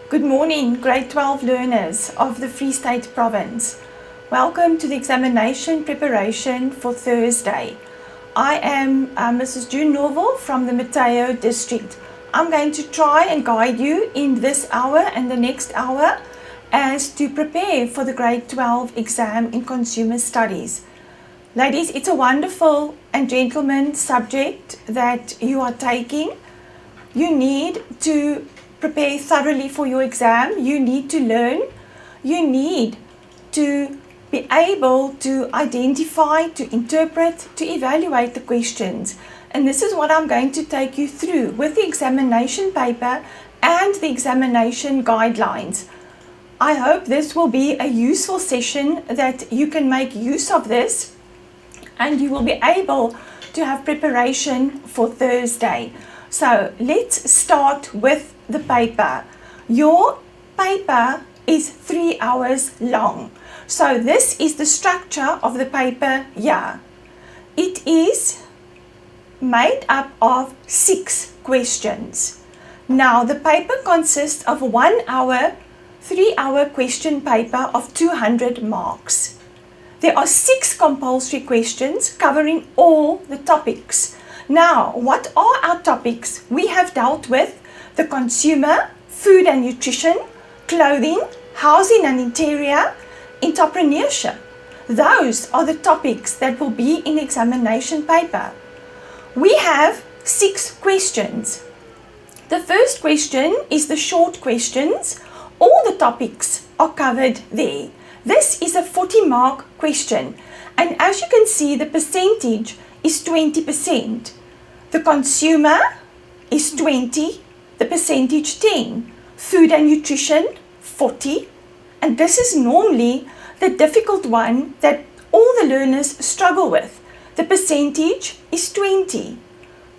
Good morning, grade 12 learners of the Free State Province. Welcome to the examination preparation for Thursday. I am Mrs. June Norval from the Mateo district. I'm going to try and guide you in this hour and the next hour as to prepare for the grade 12 exam in consumer studies. Ladies, it's a wonderful and gentlemen subject that you are taking. You need to prepare thoroughly for your exam. You need to learn. You need to be able to identify, to interpret, to evaluate the questions. And this is what I'm going to take you through with the examination paper and the examination guidelines. I hope this will be a useful session, that you can make use of this and you will be able to have preparation for Thursday. So let's start with the paper. Your paper is 3 hours long. So this is the structure of the paper here. It is made up of 6 questions. Now the paper consists of 1 hour, 3-hour question paper of 200 marks. There are 6 compulsory questions covering all the topics. Now, what are our topics? We have dealt with the consumer, food and nutrition, clothing, housing and interior, entrepreneurship. Those are the topics that will be in examination paper. We have 6 questions. The first question is the short questions. All the topics are covered there. This is a 40-mark question, and as you can see, the percentage is 20%. The consumer is 20, the percentage 10. Food and nutrition, 40. And this is normally the difficult one that all the learners struggle with. The percentage is 20.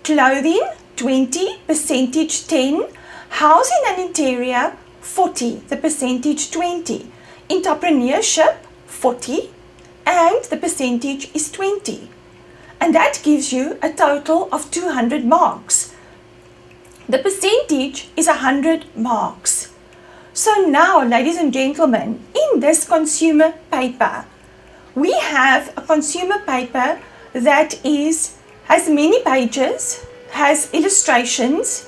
Clothing, 20, percentage 10. Housing and interior, 40, the percentage 20. Entrepreneurship, 40, and the percentage is 20. And that gives you a total of 200 marks. The percentage is 100 marks. So now, ladies and gentlemen, in this consumer paper, we have a consumer paper that has many pages, has illustrations,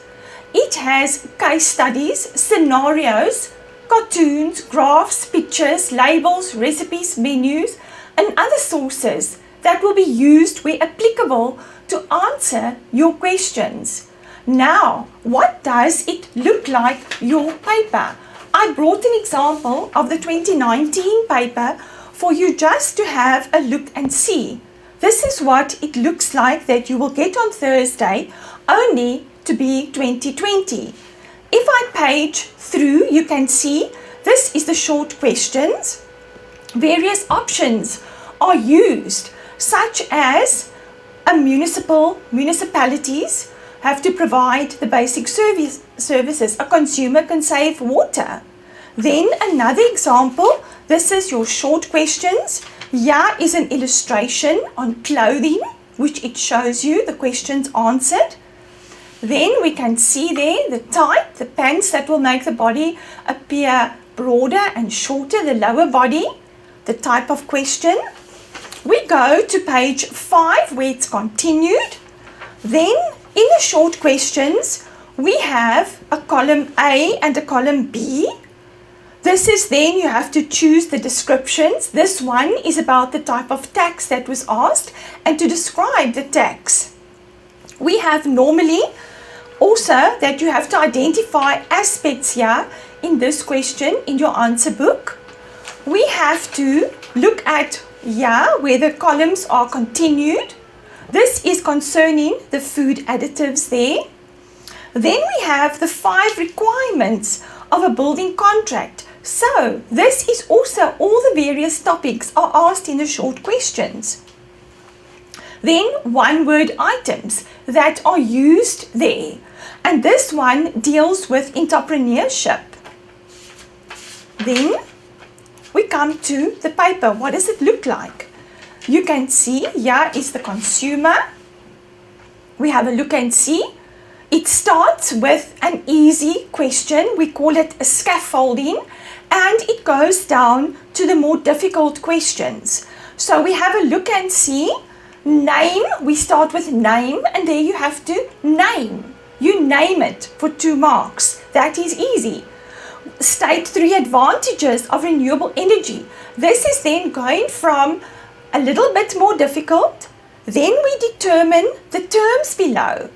it has case studies, scenarios, cartoons, graphs, pictures, labels, recipes, menus, and other sources that will be used where applicable to answer your questions. Now, what does it look like, your paper? I brought an example of the 2019 paper for you just to have a look and see. This is what it looks like that you will get on Thursday, only to be 2020. If I page through, you can see this is the short questions. Various options are used, such as municipalities have to provide the basic services. A consumer can save water. Then another example, this is your short questions. Here is an illustration on clothing, which it shows you the questions answered. Then we can see there the type, the pants that will make the body appear broader and shorter, the lower body, the type of question. We go to page 5 where it's continued. Then in the short questions, we have a column A and a column B. This is then you have to choose the descriptions. This one is about the type of tax that was asked and to describe the tax. We have normally also that you have to identify aspects here in this question in your answer book. We have to look at here where the columns are continued. This is concerning the food additives there. Then we have the 5 requirements of a building contract. So this is also all the various topics are asked in the short questions. Then 1-word items that are used there. And this one deals with entrepreneurship. Then we come to the paper. What does it look like? You can see here is the consumer. We have a look and see. It starts with an easy question, we call it a scaffolding, and it goes down to the more difficult questions. So we have a look and see. Name, we start with name, and there you have to name. You name it for 2 marks. That is easy. State 3 advantages of renewable energy. This is then going from a little bit more difficult. Then we determine the terms below.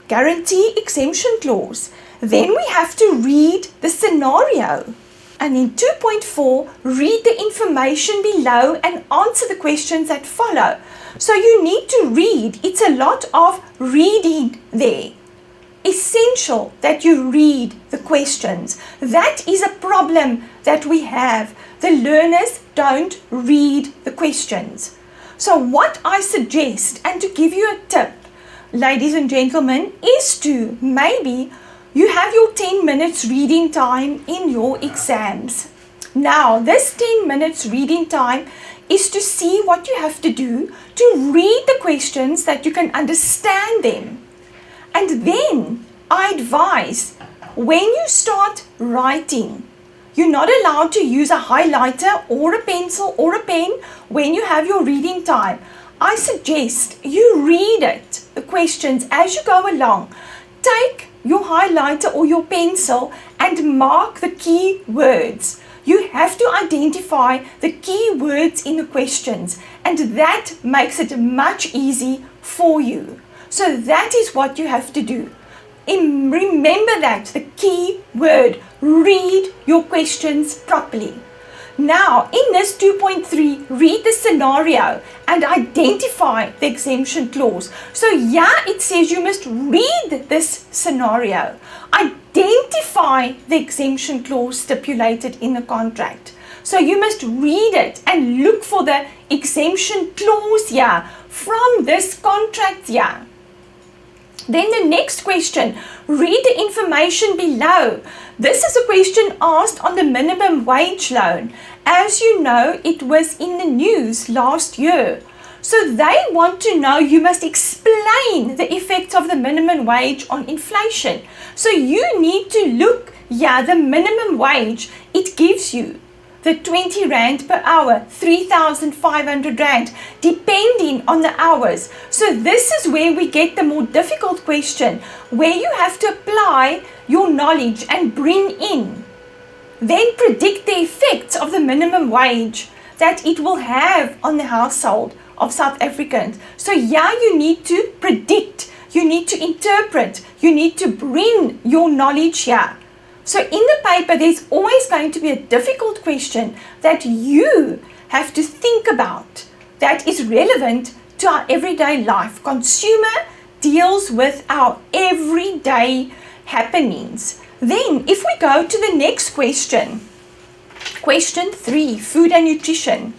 Guarantee exemption clause. Then we have to read the scenario. And in 2.4, read the information below and answer the questions that follow. So you need to read. It's a lot of reading there. Essential that you read the questions. That is a problem that we have. The learners don't read the questions. So what I suggest, and to give you a tip, ladies and gentlemen, is to maybe you have your 10 minutes reading time in your exams. Now, this 10 minutes reading time is to see what you have to do to read the questions that you can understand them. And then I advise, when you start writing, you're not allowed to use a highlighter or a pencil or a pen when you have your reading time. I suggest you read it, the questions, as you go along. Take your highlighter or your pencil and mark the key words. You have to identify the key words in the questions, and that makes it much easier for you. So that is what you have to do. Remember that, the key word. Read your questions properly. Now, in this 2.3, read the scenario and identify the exemption clause. So yeah, it says you must read this scenario. Identify the exemption clause stipulated in the contract. So you must read it and look for the exemption clause here from this contract here. Then the next question, read the information below. This is a question asked on the minimum wage loan. As you know, it was in the news last year. So they want to know, you must explain the effects of the minimum wage on inflation. So you need to look, the minimum wage, it gives you the 20 Rand per hour, 3,500 Rand, depending on the hours. So this is where we get the more difficult question, where you have to apply your knowledge and bring in. Then predict the effects of the minimum wage that it will have on the household of South Africans. So you need to predict, you need to interpret, you need to bring your knowledge here. So in the paper, there's always going to be a difficult question that you have to think about that is relevant to our everyday life. Consumer deals with our everyday happenings. Then if we go to the next question, question 3, food and nutrition.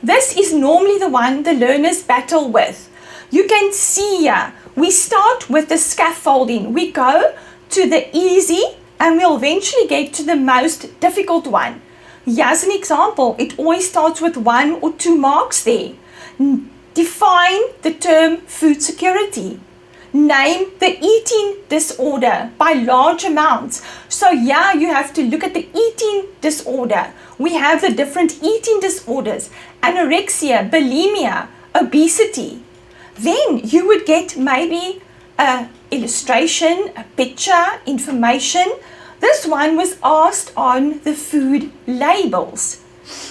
This is normally the one the learners battle with. You can see here, we start with the scaffolding. We go to the easy and we'll eventually get to the most difficult one. Here's an example. It always starts with 1 or 2 marks there. Define the term food security. Name the eating disorder by large amounts. So you have to look at the eating disorder. We have the different eating disorders: anorexia, bulimia, obesity. Then you would get maybe a illustration, a picture, information. This one was asked on the food labels.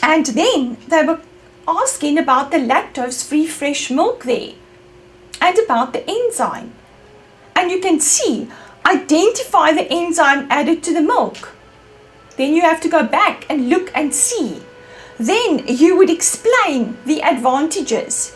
And then they were asking about the lactose-free fresh milk there and about the enzyme. And you can see, identify the enzyme added to the milk. Then you have to go back and look and see. Then you would explain the advantages.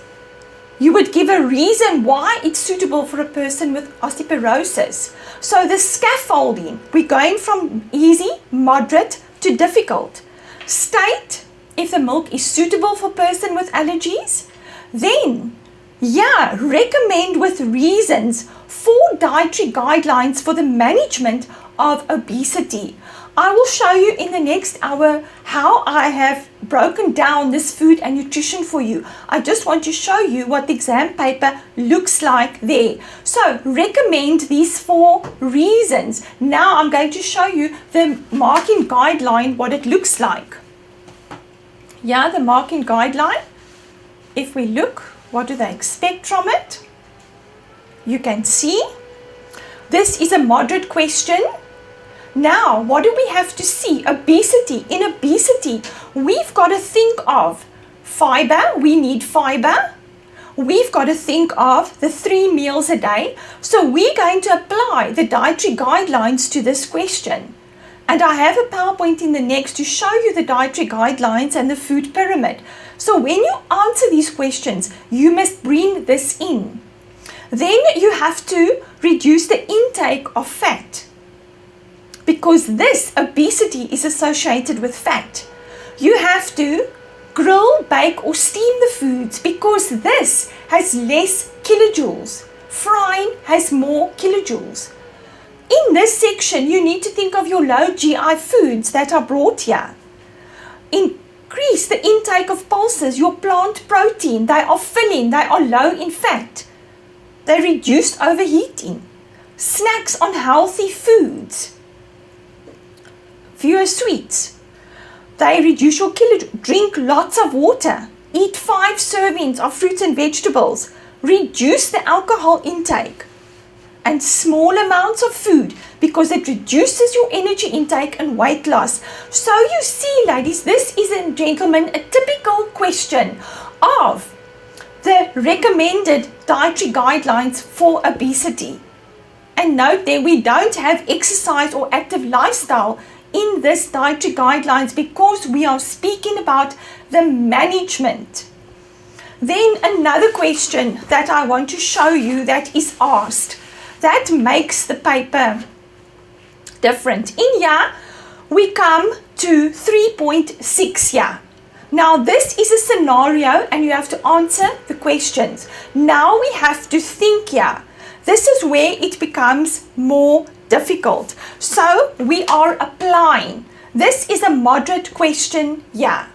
You would give a reason why it's suitable for a person with osteoporosis. So the scaffolding, we're going from easy, moderate to difficult. State if the milk is suitable for a person with allergies. Then Yeah, recommend with reasons 4 dietary guidelines for the management of obesity. I will show you in the next hour how I have broken down this food and nutrition for you. I just want to show you what the exam paper looks like there. So recommend these 4 reasons. Now I'm going to show you the marking guideline, what it looks like. Yeah, the marking guideline. If we look, what do they expect from it? You can see this is a moderate question. Now, what do we have to see? Obesity. In obesity, we've got to think of fiber. We need fiber. We've got to think of the 3 meals a day. So we're going to apply the dietary guidelines to this question. And I have a PowerPoint in the next to show you the dietary guidelines and the food pyramid. So when you answer these questions, you must bring this in. Then you have to reduce the intake of fat, because this obesity is associated with fat. You have to grill, bake or steam the foods, because this has less kilojoules. Frying has more kilojoules. In this section, you need to think of your low GI foods that are brought here. Increase the intake of pulses, your plant protein. They are filling, they are low in fat. They reduce overheating. Snacks on healthy foods. Fewer sweets. They reduce your kilojoules. Drink lots of water. Eat 5 servings of fruits and vegetables. Reduce the alcohol intake. And small amounts of food, because it reduces your energy intake and weight loss. So you see, ladies, this is, and gentlemen, a typical question of the recommended dietary guidelines for obesity. And note there, we don't have exercise or active lifestyle in this dietary guidelines, because we are speaking about the management. Then another question that I want to show you that is asked, that makes the paper different. In here, we come to 3.6 here. Now this is a scenario and you have to answer the questions. Now we have to think here. This is where it becomes more difficult. So we are applying. This is a moderate question here.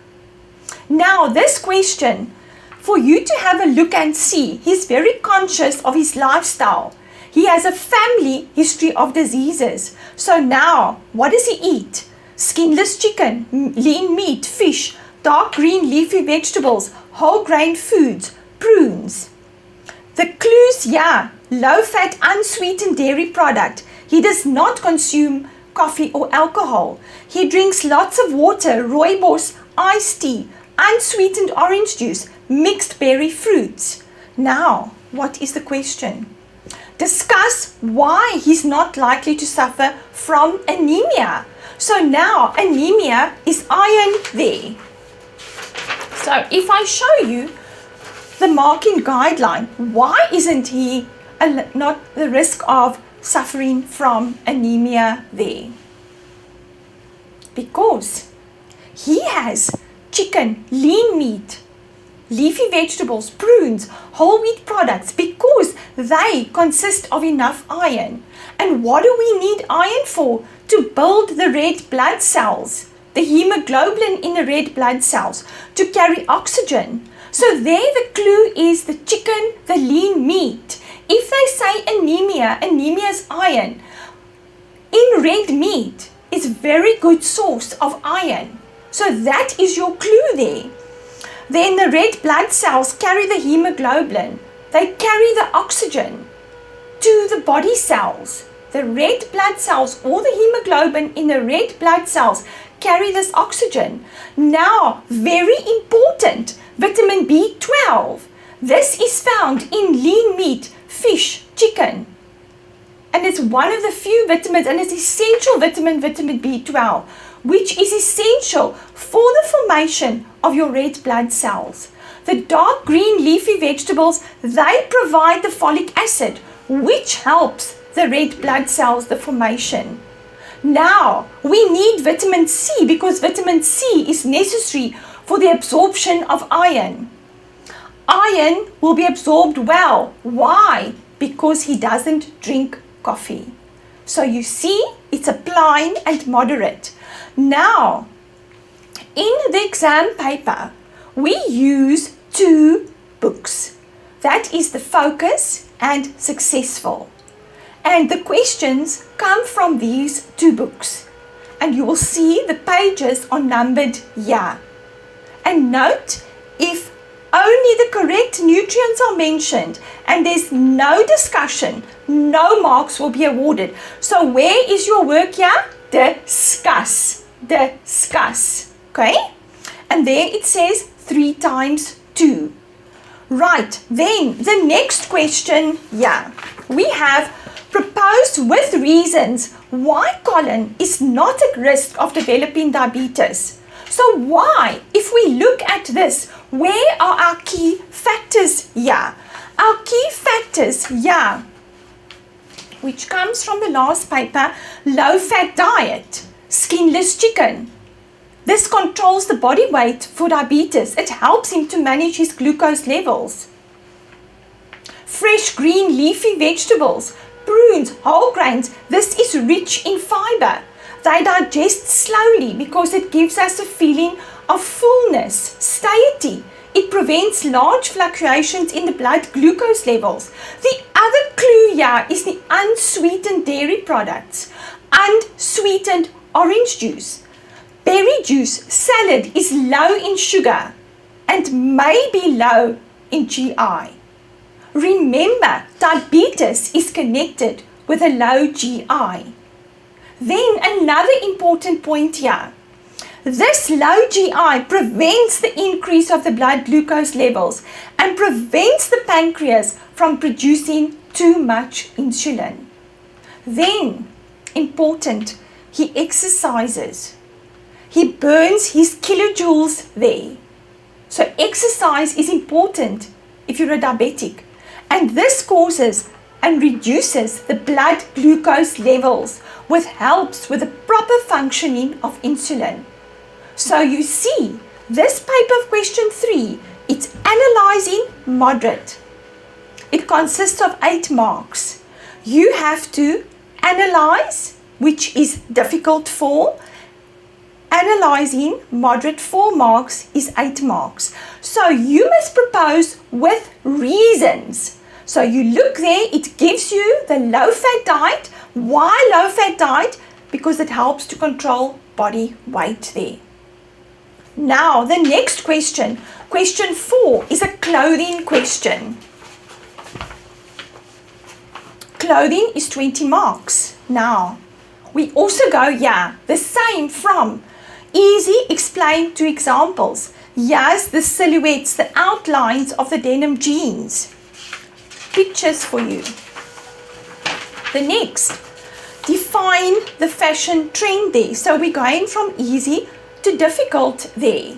Now this question, for you to have a look and see, he's very conscious of his lifestyle. He has a family history of diseases. So now, what does he eat? Skinless chicken, lean meat, fish, dark green leafy vegetables, whole grain foods, prunes. The clues here, low fat, unsweetened dairy product. He does not consume coffee or alcohol. He drinks lots of water, rooibos, iced tea, unsweetened orange juice, mixed berry fruits. Now, what is the question? Discuss why he's not likely to suffer from anemia. So now anemia is iron there. So if I show you the marking guideline, why isn't he not the risk of suffering from anemia there? Because he has chicken, lean meat, leafy vegetables, prunes, whole wheat products, because they consist of enough iron. And what do we need iron for? To build the red blood cells, the hemoglobin in the red blood cells, to carry oxygen. So there the clue is the chicken, the lean meat. If they say anemia, anemia is iron. In red meat is a very good source of iron. So that is your clue there. Then the red blood cells carry the hemoglobin. They carry the oxygen to the body cells. The red blood cells or the hemoglobin in the red blood cells carry this oxygen. Now, very important, vitamin B12. This is found in lean meat, fish, chicken. And it's one of the few vitamins, and it's essential vitamin B12, which is essential for the formation of your red blood cells. The dark green leafy vegetables, they provide the folic acid, which helps the red blood cells, the formation. Now, we need vitamin C, because vitamin C is necessary for the absorption of iron. Iron will be absorbed well. Why? Because he doesn't drink coffee. So you see, it's applying and moderate. Now, in the exam paper, we use 2 books. That is the Focus and Successful. And the questions come from these 2 books. And you will see the pages are numbered here. And note, if only the correct nutrients are mentioned and there's no discussion, no marks will be awarded. So where is your work here? Discuss. Discuss. Okay? And there it says 3 times 2. Right, then the next question here. We have proposed with reasons why Colin is not at risk of developing diabetes. So why, if we look at this, where are our key factors here? Our key factors here, which comes from the last paper, low-fat diet, skinless chicken. This controls the body weight for diabetes. It helps him to manage his glucose levels. Fresh green leafy vegetables, prunes, whole grains, this is rich in fiber. They digest slowly because it gives us a feeling of fullness, satiety. It prevents large fluctuations in the blood glucose levels. The other clue here is the unsweetened dairy products, unsweetened orange juice. Berry juice, salad is low in sugar and may be low in GI. Remember, diabetes is connected with a low GI. Then another important point here. This low GI prevents the increase of the blood glucose levels and prevents the pancreas from producing too much insulin. Then, important, he exercises. He burns his kilojoules there. So exercise is important if you're a diabetic. And this causes and reduces the blood glucose levels, which helps with the proper functioning of insulin. So you see, this paper of question 3, it's analyzing moderate. It consists of 8 marks. You have to analyze, which is difficult for. Analyzing moderate 4 marks is 8 marks. So you must propose with reasons. So you look there, it gives you the low-fat diet. Why low-fat diet? Because it helps to control body weight there. Now the next question, question 4, is a clothing question. Clothing is 20 marks. Now, we also go here, the same from easy, explain to examples. Here's the silhouettes, the outlines of the denim jeans. Pictures for you. The next, define the fashion trend there. So we're going from easy to difficult there.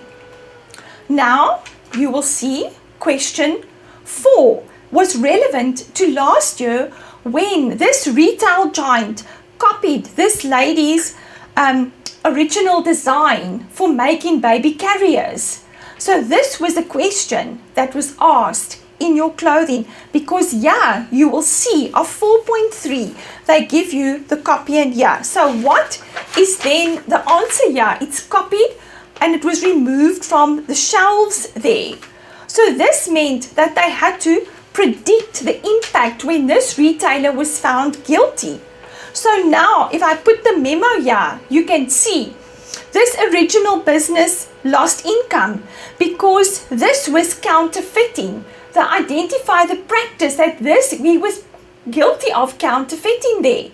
Now you will see question 4 was relevant to last year when this retail giant copied this lady's original design for making baby carriers. So this was a question that was asked in your clothing, because yeah, you will see of 4.3 they give you the copy and yeah. So what is then the answer here? It's copied and it was removed from the shelves there. So this meant that they had to predict the impact when this retailer was found guilty. So now if I put the memo here, you can see this original business lost income because this was counterfeiting. They identify the practice that he was guilty of counterfeiting there.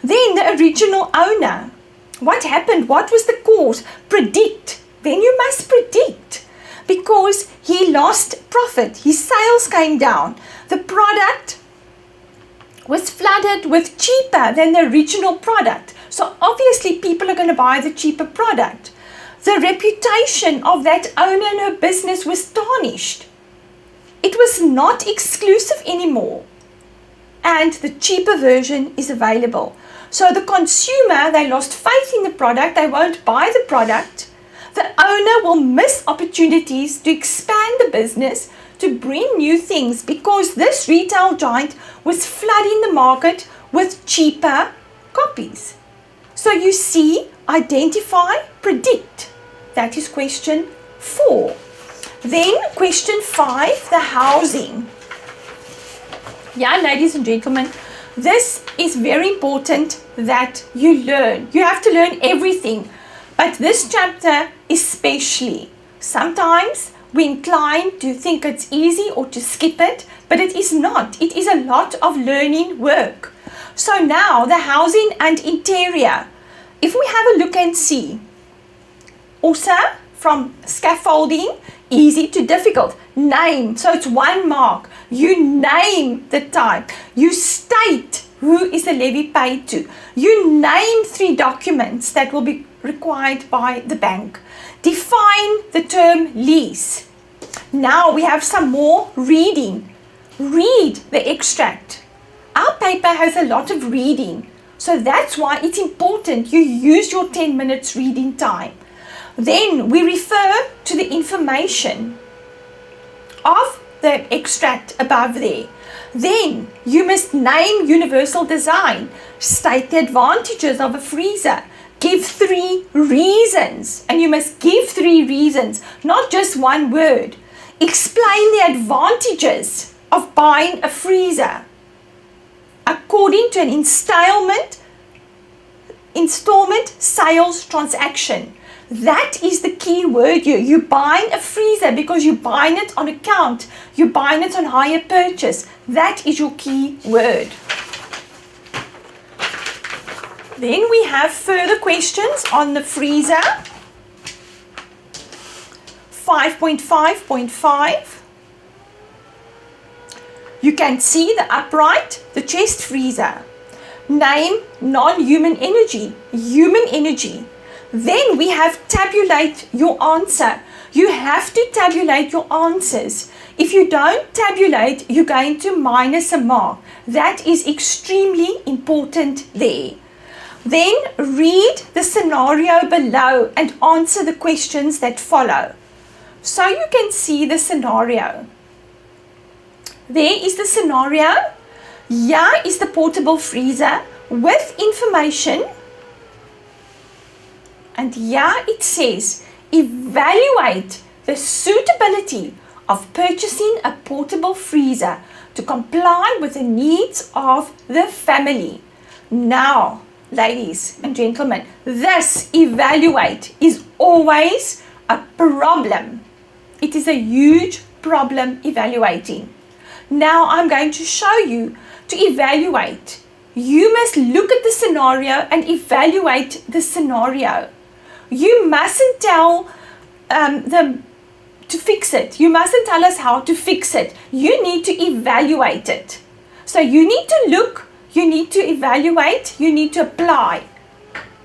Then the original owner, what happened? What was the cause? Predict. Then you must predict because he lost profit. His sales came down. The product was flooded with cheaper than the original product. So obviously people are going to buy the cheaper product. The reputation of that owner and her business was tarnished. It was not exclusive anymore. And the cheaper version is available. So the consumer, they lost faith in the product. They won't buy the product. The owner will miss opportunities to expand the business, to bring new things because this retail giant was flooding the market with cheaper copies. So you see, identify, predict. That is question 4. Then question 5, the housing. Yeah, ladies and gentlemen, this is very important that you learn. You have to learn everything, but this chapter especially. Sometimes we're inclined to think it's easy or to skip it, but it is not. It is a lot of learning work. So now the housing and interior. If we have a look and see, also from scaffolding, easy to difficult. Name, so it's 1 mark. You name the type. You state who is the levy paid to. You name 3 documents that will be required by the bank. Define the term lease. Now we have some more reading. Read the extract. Our paper has a lot of reading, so that's why it's important you use your 10 minutes reading time. Then we refer to the information of the extract above there. Then you must name universal design, state the advantages of a freezer, give 3 reasons, and you must give 3 reasons, not just 1 word. Explain the advantages of buying a freezer according to an installment sales transaction. That is the key word here. You're buying a freezer because you're buying it on account. You're buying it on hire purchase. That is your key word. Then we have further questions on the freezer. 5.5.5. You can see the upright, the chest freezer. Name non-human energy, human energy. Then we have tabulate your answer. You have to tabulate your answers. If you don't tabulate, you're going to minus a mark. That is extremely important there. Then read the scenario below and answer the questions that follow. So you can see the scenario. There is the scenario. Here is the portable freezer with information. And here it says, evaluate the suitability of purchasing a portable freezer to comply with the needs of the family. Now, ladies and gentlemen, this evaluate is always a problem. It is a huge problem evaluating. Now I'm going to show you to evaluate. You must look at the scenario and evaluate the scenario. You mustn't tell them to fix it. You mustn't tell us how to fix it. You need to evaluate it. So you need to look, you need to evaluate, you need to apply.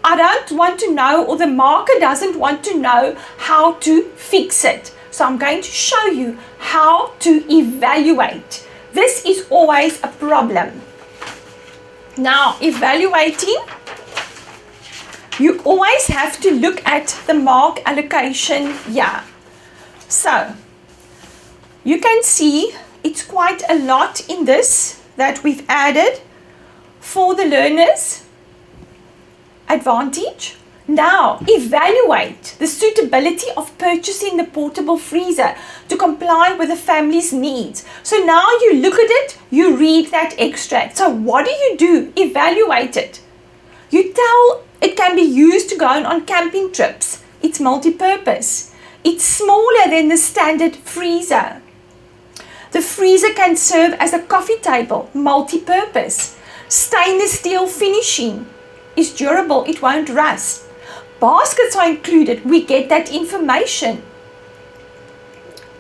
I don't want to know, or the marker doesn't want to know how to fix it. So I'm going to show you how to evaluate. This is always a problem. Now, evaluating, you always have to look at the mark allocation here. So, you can see it's quite a lot in this that we've added for the learner's advantage. Now, evaluate the suitability of purchasing the portable freezer to comply with the family's needs. So now you look at it, you read that extract. So what do? Evaluate it. You tell it can be used to go on camping trips. It's multi-purpose. It's smaller than the standard freezer. The freezer can serve as a coffee table, multi-purpose. Stainless steel finishing is durable, it won't rust. Baskets are included, we get that information.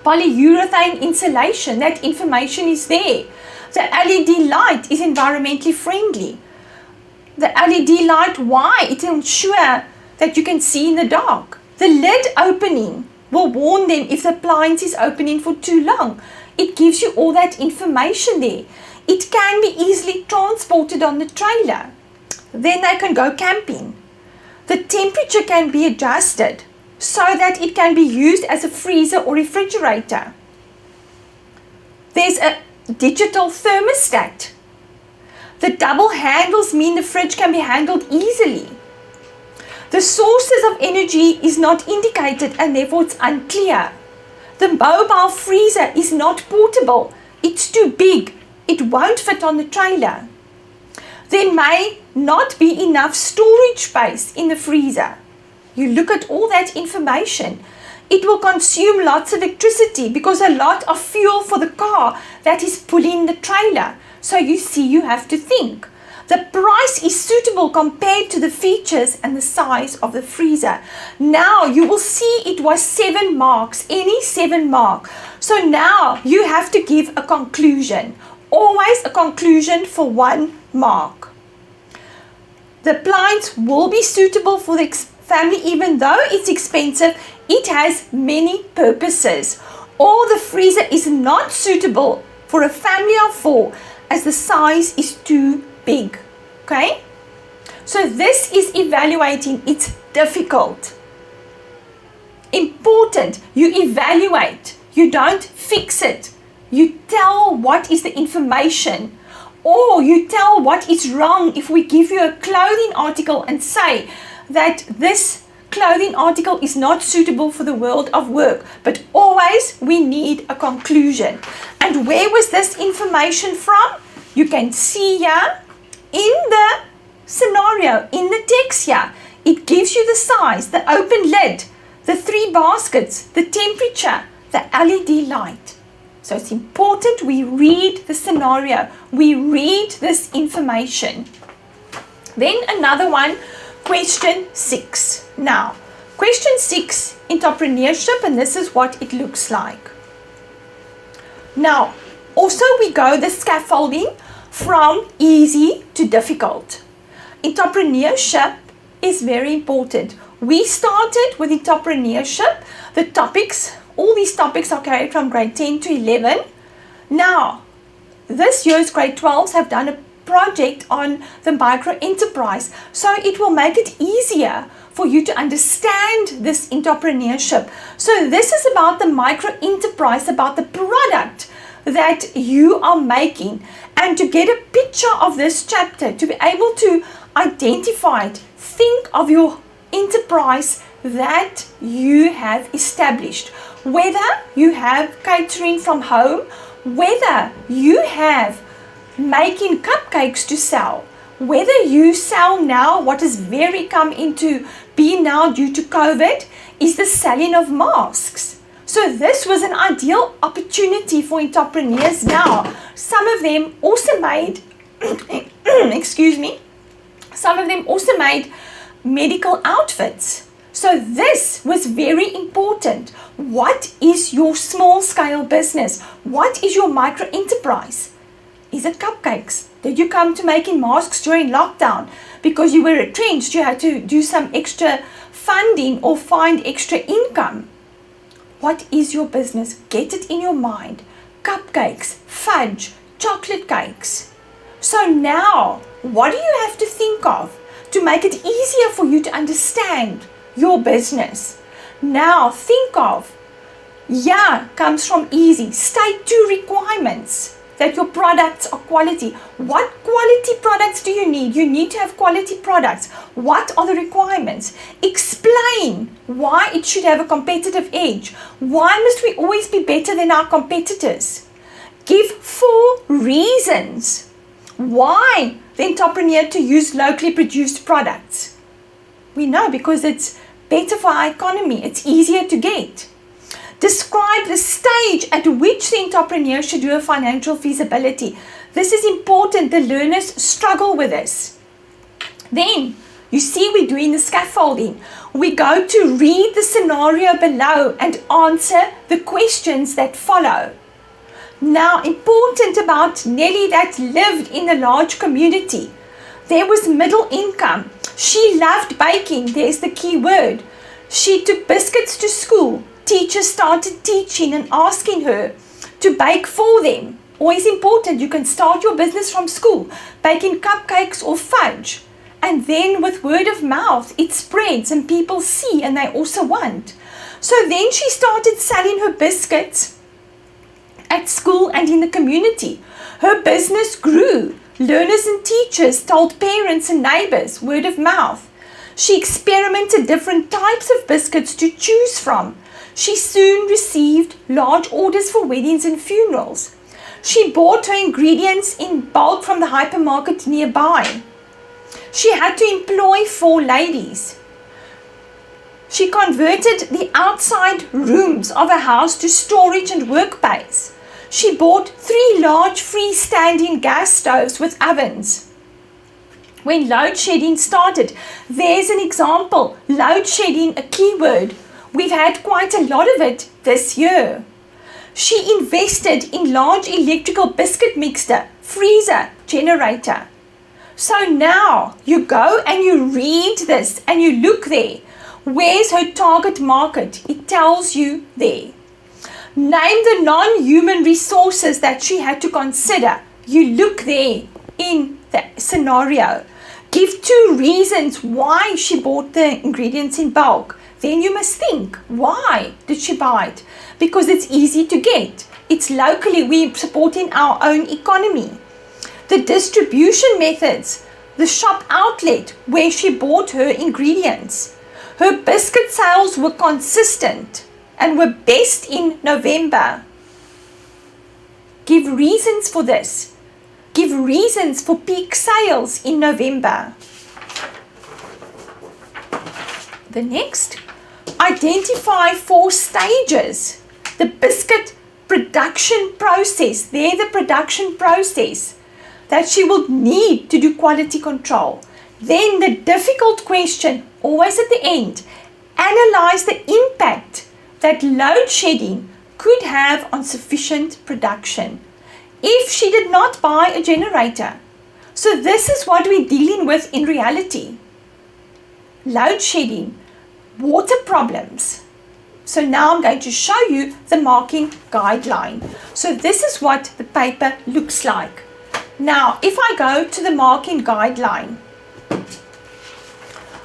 Polyurethane insulation, that information is there. The LED light is environmentally friendly. The LED light, why? It will ensure that you can see in the dark. The lid opening will warn them if the appliance is opening for too long. It gives you all that information there. It can be easily transported on the trailer. Then they can go camping. The temperature can be adjusted so that it can be used as a freezer or refrigerator. There's a digital thermostat. The double handles mean the fridge can be handled easily. The sources of energy is not indicated and therefore it's unclear. The mobile freezer is not portable. It's too big. It won't fit on the trailer. There may not be enough storage space in the freezer. You look at all that information. It will consume lots of electricity because a lot of fuel for the car that is pulling the trailer. So you see, you have to think. The price is suitable compared to the features and the size of the freezer. Now you will see it was 7 marks, any 7 mark. So now you have to give a conclusion. Always a conclusion for 1 mark. The appliance will be suitable for the family even though it's expensive. It has many purposes. Or the freezer is not suitable for a family of 4 as the size is too big. Okay? So this is evaluating. It's difficult. Important. You evaluate. You don't fix it. You tell what is the information. Or you tell what is wrong if we give you a clothing article and say that this clothing article is not suitable for the world of work. But always we need a conclusion. And where was this information from? You can see here in the scenario, in the text here. It gives you the size, the open lid, the 3 baskets, the temperature, the LED light. So it's important we read the scenario. We read this information. Then another one, question 6. Now, question 6, entrepreneurship, and this is what it looks like. Now, also we go the scaffolding from easy to difficult. Entrepreneurship is very important. We started with entrepreneurship. The topics, all these topics are carried from grade 10 to 11. Now, this year's grade 12s have done a project on the micro enterprise. So it will make it easier for you to understand this entrepreneurship. So this is about the micro enterprise, about the product that you are making. And to get a picture of this chapter, to be able to identify it, think of your enterprise that you have established. Whether you have catering from home, whether you have making cupcakes to sell, whether you sell now, what is very come into being now due to COVID, is the selling of masks. So this was an ideal opportunity for entrepreneurs now. Some of them also made, excuse me, some of them also made medical outfits. So this was very important. What is your small scale business? What is your micro enterprise? Is it cupcakes? Did you come to making masks during lockdown because you were retrenched? You had to do some extra funding or find extra income. What is your business? Get it in your mind. Cupcakes, fudge, chocolate cakes. So now, what do you have to think of to make it easier for you to understand your business? Now think of, comes from easy. State 2 requirements. That your products are quality. What quality products do you need? You need to have quality products. What are the requirements? Explain why it should have a competitive edge. Why must we always be better than our competitors? Give 4 reasons why the entrepreneur to use locally produced products. We know because it's better for our economy. It's easier to get. Describe the stage at which the entrepreneur should do a financial feasibility. This is important. The learners struggle with this. Then, you see we're doing the scaffolding. We go to read the scenario below and answer the questions that follow. Now, important about Nelly that lived in a large community. There was middle income. She loved baking. There's the key word. She took biscuits to school. Teachers started teaching and asking her to bake for them. Always important, you can start your business from school, baking cupcakes or fudge. And then with word of mouth, it spreads and people see and they also want. So then she started selling her biscuits at school and in the community. Her business grew. Learners and teachers told parents and neighbors, word of mouth. She experimented different types of biscuits to choose from. She soon received large orders for weddings and funerals. She bought her ingredients in bulk from the hypermarket nearby. She had to employ 4 ladies. She converted the outside rooms of her house to storage and workspace. She bought 3 large freestanding gas stoves with ovens. When load shedding started, there's an example. Load shedding, a keyword. We've had quite a lot of it this year. She invested in large electrical biscuit mixer, freezer, generator. So now you go and you read this and you look there. Where's her target market? It tells you there. Name the non-human resources that she had to consider. You look there in the scenario. Give 2 reasons why she bought the ingredients in bulk. Then you must think, why did she buy it? Because it's easy to get. It's locally, we're supporting our own economy. The distribution methods, the shop outlet where she bought her ingredients. Her biscuit sales were consistent and were best in November. Give reasons for this. Give reasons for peak sales in November. The next, identify 4 stages. The biscuit production process, they're the production process that she will need to do quality control. Then the difficult question, always at the end, analyze the impact that load shedding could have on sufficient production if she did not buy a generator. So this is what we're dealing with in reality. Load shedding, water problems. So now I'm going to show you the marking guideline. So this is what the paper looks like. Now, if I go to the marking guideline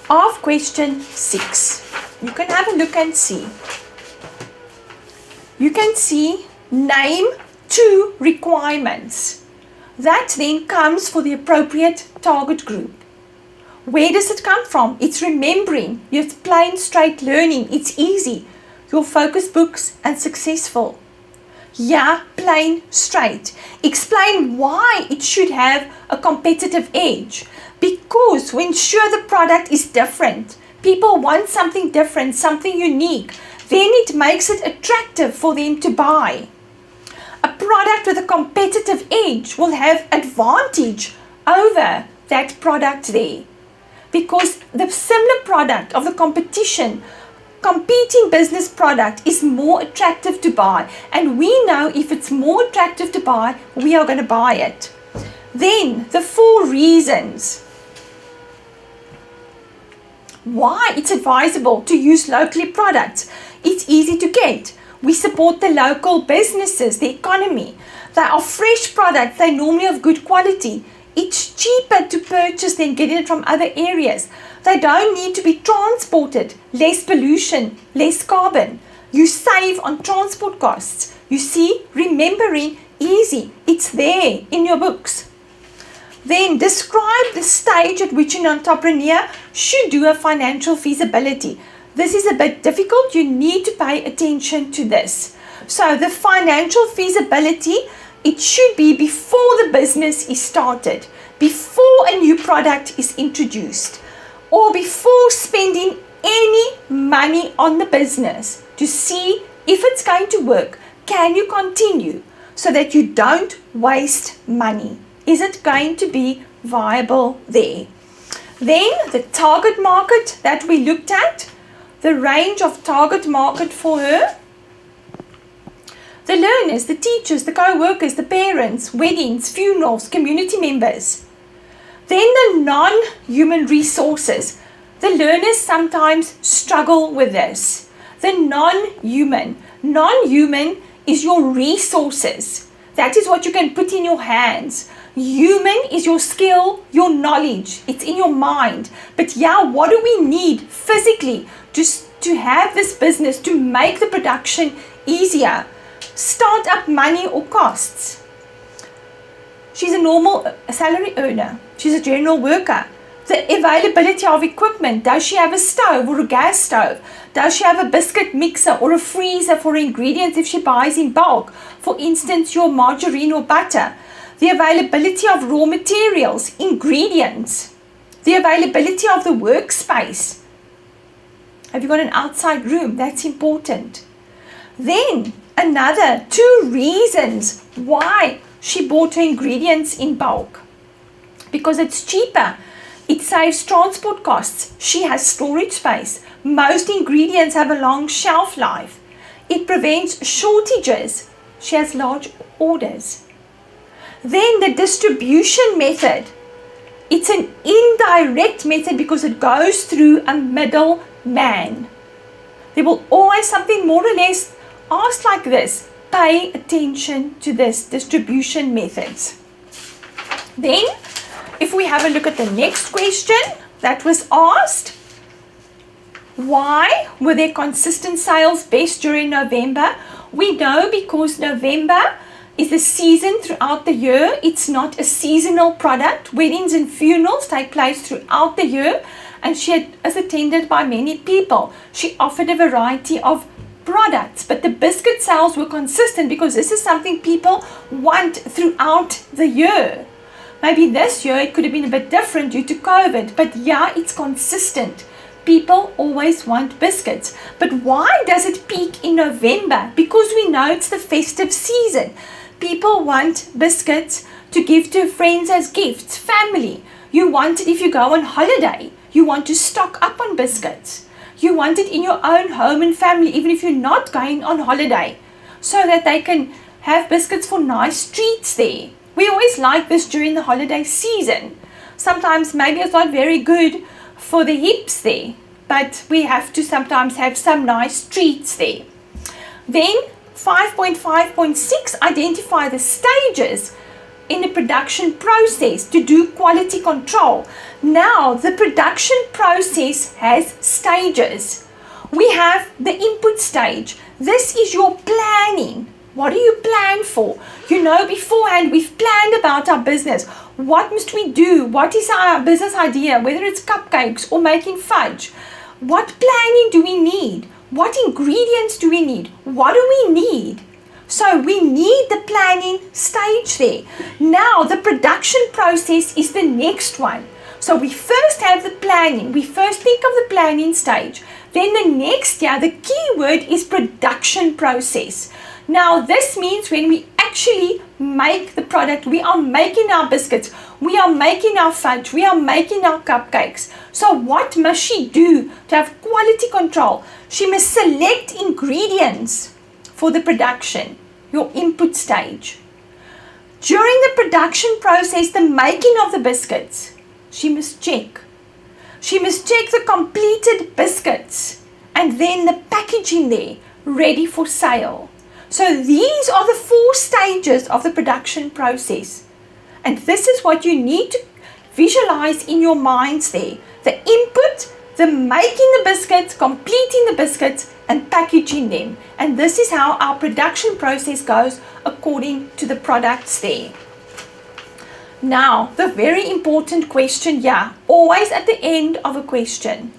of question 6, you can have a look and see. You can see name 2 requirements. That then comes for the appropriate target group. Where does it come from? It's remembering. It's plain straight learning. It's easy. Your focus books and successful. Yeah, plain straight. Explain why it should have a competitive edge. Because to ensure the product is different, people want something different, something unique. Then it makes it attractive for them to buy. A product with a competitive edge will have advantage over that product there. Because the similar product of the competing business product is more attractive to buy. And we know if it's more attractive to buy, we are going to buy it. Then the 4 reasons why it's advisable to use locally products. It's easy to get. We support the local businesses, the economy. They are fresh products. They're normally of good quality. It's cheaper to purchase than getting it from other areas. They don't need to be transported. Less pollution, less carbon. You save on transport costs. You see, remembering, easy. It's there in your books. Then describe the stage at which an entrepreneur should do a financial feasibility. This is a bit difficult. You need to pay attention to this. So the financial feasibility, it should be before the business is started, before a new product is introduced, or before spending any money on the business to see if it's going to work. Can you continue so that you don't waste money? Is it going to be viable there? Then the target market that we looked at, the range of target market for her. The learners, the teachers, the co-workers, the parents, weddings, funerals, community members. Then the non-human resources. The learners sometimes struggle with this. The non-human. Non-human is your resources. That is what you can put in your hands. Human is your skill, your knowledge. It's in your mind. But yeah, what do we need physically to have this business, to make the production easier? start-up money or costs. She's a normal salary earner. She's a general worker. The availability of equipment. Does she have a stove or a gas stove? Does she have a biscuit mixer or a freezer for ingredients if she buys in bulk? For instance, your margarine or butter. The availability of raw materials, ingredients. The availability of the workspace. Have you got an outside room? That's important. Then another 2 reasons why she bought her ingredients in bulk. Because it's cheaper. It saves transport costs. She has storage space. Most ingredients have a long shelf life. It prevents shortages. She has large orders. Then the distribution method. It's an indirect method because it goes through a middleman. There will always something more or less asked like this. Pay attention to this distribution methods. Then, if we have a look at the next question that was asked, why were there consistent sales best during November? We know because November is the season throughout the year. It's not a seasonal product. Weddings and funerals take place throughout the year, and she is attended by many people. She offered a variety of products, but the biscuit sales were consistent because this is something people want throughout the year. Maybe this year it could have been a bit different due to COVID, but yeah, it's consistent. People always want biscuits. But why does it peak in November? Because we know it's the festive season. People want biscuits to give to friends as gifts, family. You want it if you go on holiday. You want to stock up on biscuits. You want it in your own home and family, even if you're not going on holiday, so that they can have biscuits for nice treats there. We always like this during the holiday season. Sometimes maybe it's not very good for the hips there, but we have to sometimes have some nice treats there. Then 5.5.6, identify the stages in the production process to do quality control. Now, the production process has stages. We have the input stage. This is your planning. What do you plan for? You know, beforehand, we've planned about our business. What must we do? What is our business idea? Whether it's cupcakes or making fudge. What planning do we need? What ingredients do we need? What do we need? So we need the planning stage there. Now, the production process is the next one. So we first have the planning. We first think of the planning stage. Then the next, the key word is production process. Now, this means when we actually make the product, we are making our biscuits, we are making our fudge, we are making our cupcakes. So what must she do to have quality control? She must select ingredients for the production, your input stage. During the production process, the making of the biscuits, she must check. She must check the completed biscuits and then the packaging there, ready for sale. So these are the 4 stages of the production process. And this is what you need to visualize in your minds there. The input, the making the biscuits, completing the biscuits, and packaging them. And this is how our production process goes according to the products there. Now, the very important question here, always at the end of a question,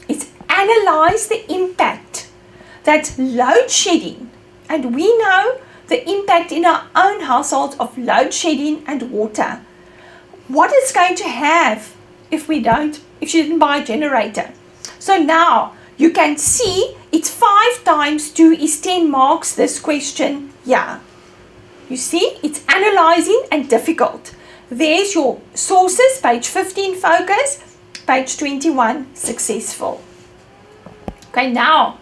is analyze the impact that load shedding, and we know the impact in our own households of load shedding and water. What it's going to have if she didn't buy a generator. So now you can see it's 5 times 2 is 10 marks, this question here. You see, it's analyzing and difficult. There's your sources, page 15 focus, page 21 successful. Okay, now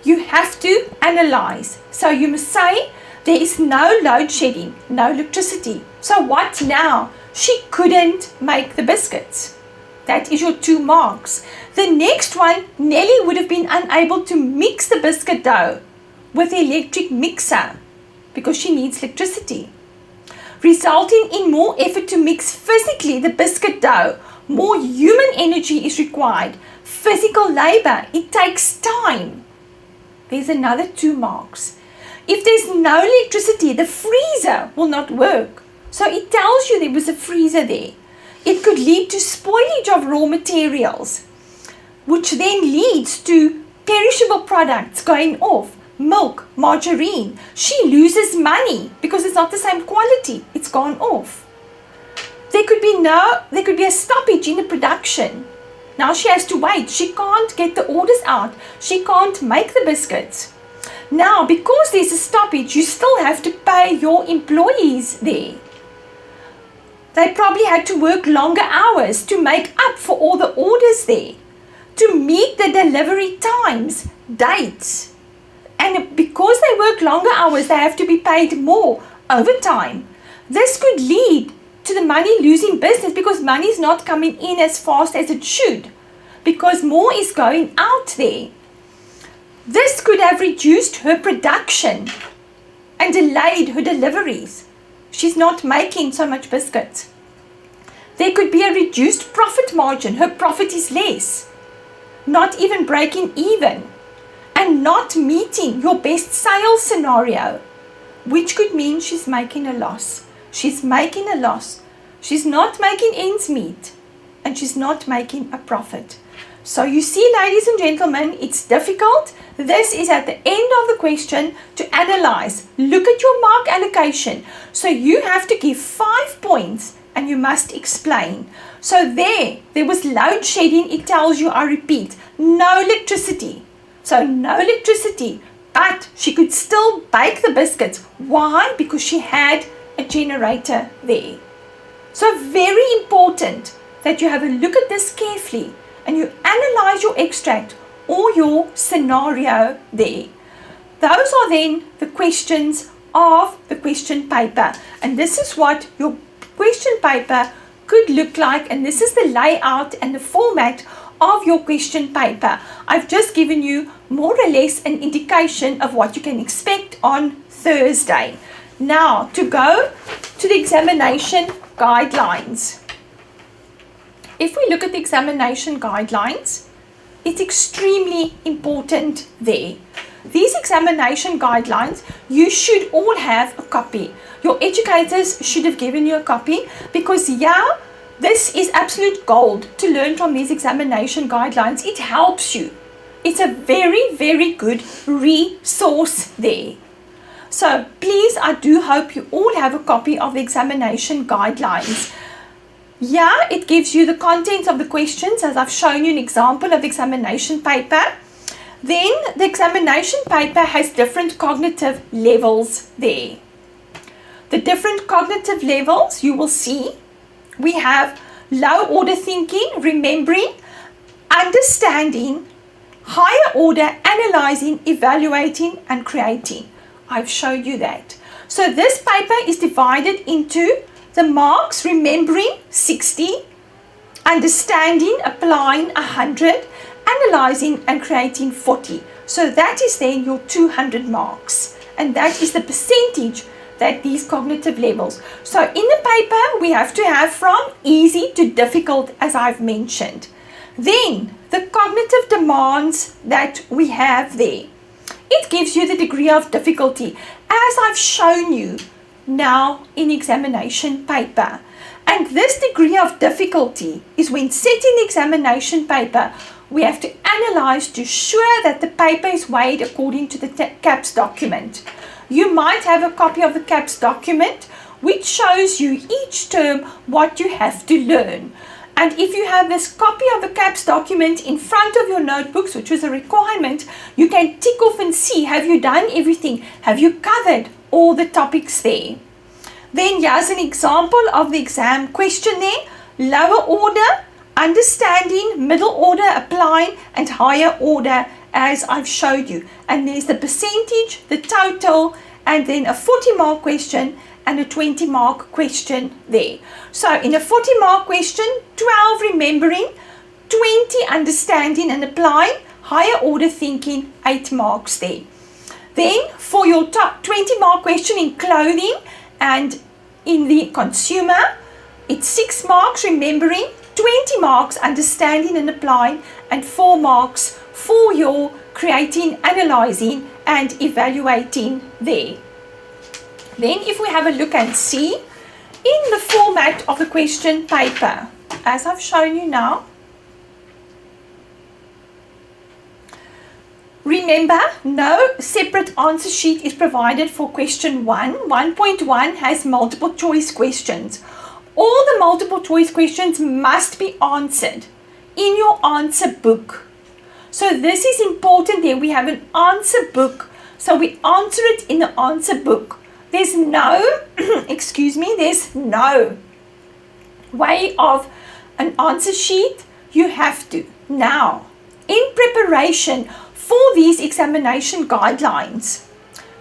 you have to analyze. So you must say there is no load shedding, no electricity. So what now? She couldn't make the biscuits. That is your 2 marks. The next one, Nelly would have been unable to mix the biscuit dough with the electric mixer because she needs electricity, resulting in more effort to mix physically the biscuit dough. More human energy is required. Physical labor, it takes time. There's another 2 marks. If there's no electricity, the freezer will not work. So it tells you there was a freezer there. It could lead to spoilage of raw materials, which then leads to perishable products going off. Milk, margarine. She loses money because it's not the same quality. It's gone off. There could be a stoppage in the production. Now she has to wait. She can't get the orders out. She can't make the biscuits. Now, because there's a stoppage, you still have to pay your employees there. They probably had to work longer hours to make up for all the orders there, to meet the delivery times, dates. And because they work longer hours, they have to be paid more overtime. This could lead to the money losing business because money is not coming in as fast as it should, because more is going out there. This could have reduced her production and delayed her deliveries. She's not making so much biscuits. There could be a reduced profit margin. Her profit is less. Not even breaking even. And not meeting your best sales scenario, which could mean she's making a loss. She's making a loss. She's not making ends meet. And she's not making a profit. So you see, ladies and gentlemen, it's difficult. This is at the end of the question to analyze. Look at your mark allocation. So you have to give 5 points and you must explain. So there was load shedding. It tells you, I repeat, no electricity. So no electricity, but she could still bake the biscuits. Why? Because she had a generator there. So very important that you have a look at this carefully and you analyze your extract or your scenario there. Those are then the questions of the question paper. And this is what your question paper could look like. And this is the layout and the format of your question paper. I've just given you more or less an indication of what you can expect on Thursday. Now, to go to the examination guidelines. If we look at the examination guidelines, it's extremely important there. These examination guidelines, you should all have a copy. Your educators should have given you a copy because, yeah, this is absolute gold to learn from these examination guidelines. It helps you. It's a very, very good resource there. So please, I do hope you all have a copy of the examination guidelines. Yeah, it gives you the contents of the questions, as I've shown you an example of the examination paper. Then the examination paper has different cognitive levels there. The different cognitive levels you will see. We have low order thinking, remembering, understanding, higher order analyzing, evaluating, and creating. I've showed you that. So this paper is divided into the marks: remembering 60, understanding, applying 100, analyzing and creating 40. So that is then your 200 marks. And that is the percentage that these cognitive levels. So in the paper, we have to have from easy to difficult, as I've mentioned. Then the cognitive demands that we have there. It gives you the degree of difficulty, as I've shown you now in examination paper. And this degree of difficulty is when setting the examination paper, we have to analyze to ensure that the paper is weighed according to the CAPS document. You might have a copy of the CAPS document which shows you each term what you have to learn. And if you have this copy of the CAPS document in front of your notebooks, which is a requirement, you can tick off and see, have you done everything? Have you covered all the topics there? Then here's an example of the exam questionnaire: lower order, understanding, middle order, applying, and higher order, as I've showed you. And there's the percentage, the total, and then a 40-mark question and a 20-mark question there. So in a 40-mark question, 12 remembering, 20 understanding and applying, higher order thinking, 8 marks there. Then for your top 20-mark question in clothing and in the consumer, it's 6 marks remembering, 20 marks understanding and applying, and 4 marks for your creating, analyzing and evaluating there. Then if we have a look and see, in the format of the question paper, as I've shown you now, remember, no separate answer sheet is provided for question 1. 1.1 has multiple choice questions. All the multiple choice questions must be answered in your answer book. So this is important there. We have an answer book. So we answer it in the answer book. There's no, there's no way of an answer sheet. You have to. Now, in preparation for these examination guidelines,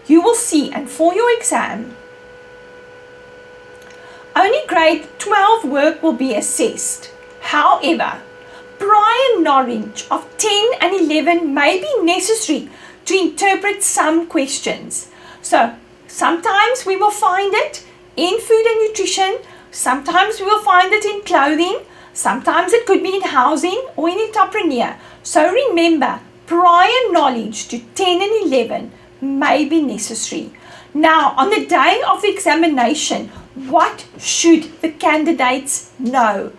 you will see, and for your exam, only grade 12 work will be assessed. However, prior knowledge of 10 and 11 may be necessary to interpret some questions. So, sometimes we will find it in food and nutrition, sometimes we will find it in clothing, sometimes it could be in housing or in Intrapreneur. So remember, prior knowledge to 10 and 11 may be necessary. Now, on the day of the examination, what should the candidates know?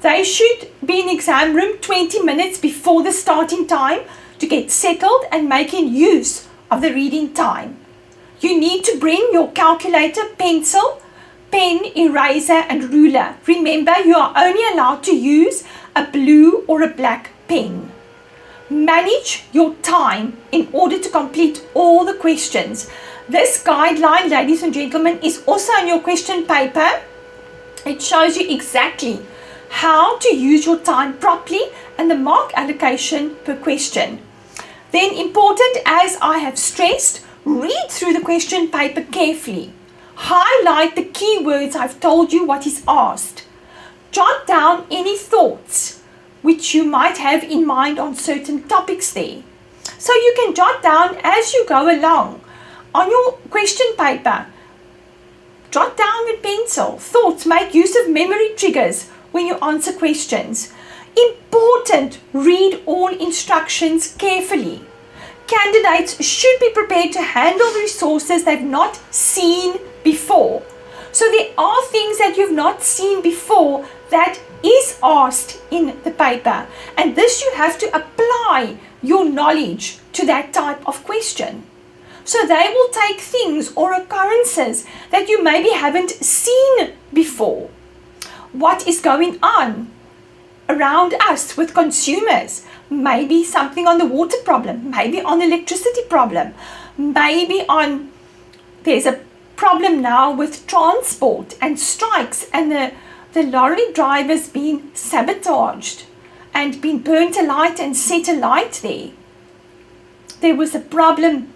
They should be in exam room 20 minutes before the starting time to get settled and making use of the reading time. You need to bring your calculator, pencil, pen, eraser and ruler. Remember, you are only allowed to use a blue or a black pen. Manage your time in order to complete all the questions. This guideline, ladies and gentlemen, is also on your question paper. It shows you exactly how to use your time properly and the mark allocation per question. Then important, as I have stressed, read through the question paper carefully. Highlight the keywords I've told you what is asked. Jot down any thoughts which you might have in mind on certain topics there. So you can jot down as you go along. On your question paper, jot down with pencil thoughts, make use of memory triggers when you answer questions. Important, read all instructions carefully. Candidates should be prepared to handle resources they've not seen before. So there are things that you've not seen before that is asked in the paper, and this you have to apply your knowledge to that type of question. So they will take things or occurrences that you maybe haven't seen before. What is going on around us with consumers? Maybe something on the water problem, maybe on the electricity problem, maybe on, there's a problem now with transport and strikes and the lorry drivers being sabotaged and being burnt alight and set alight there. There was a problem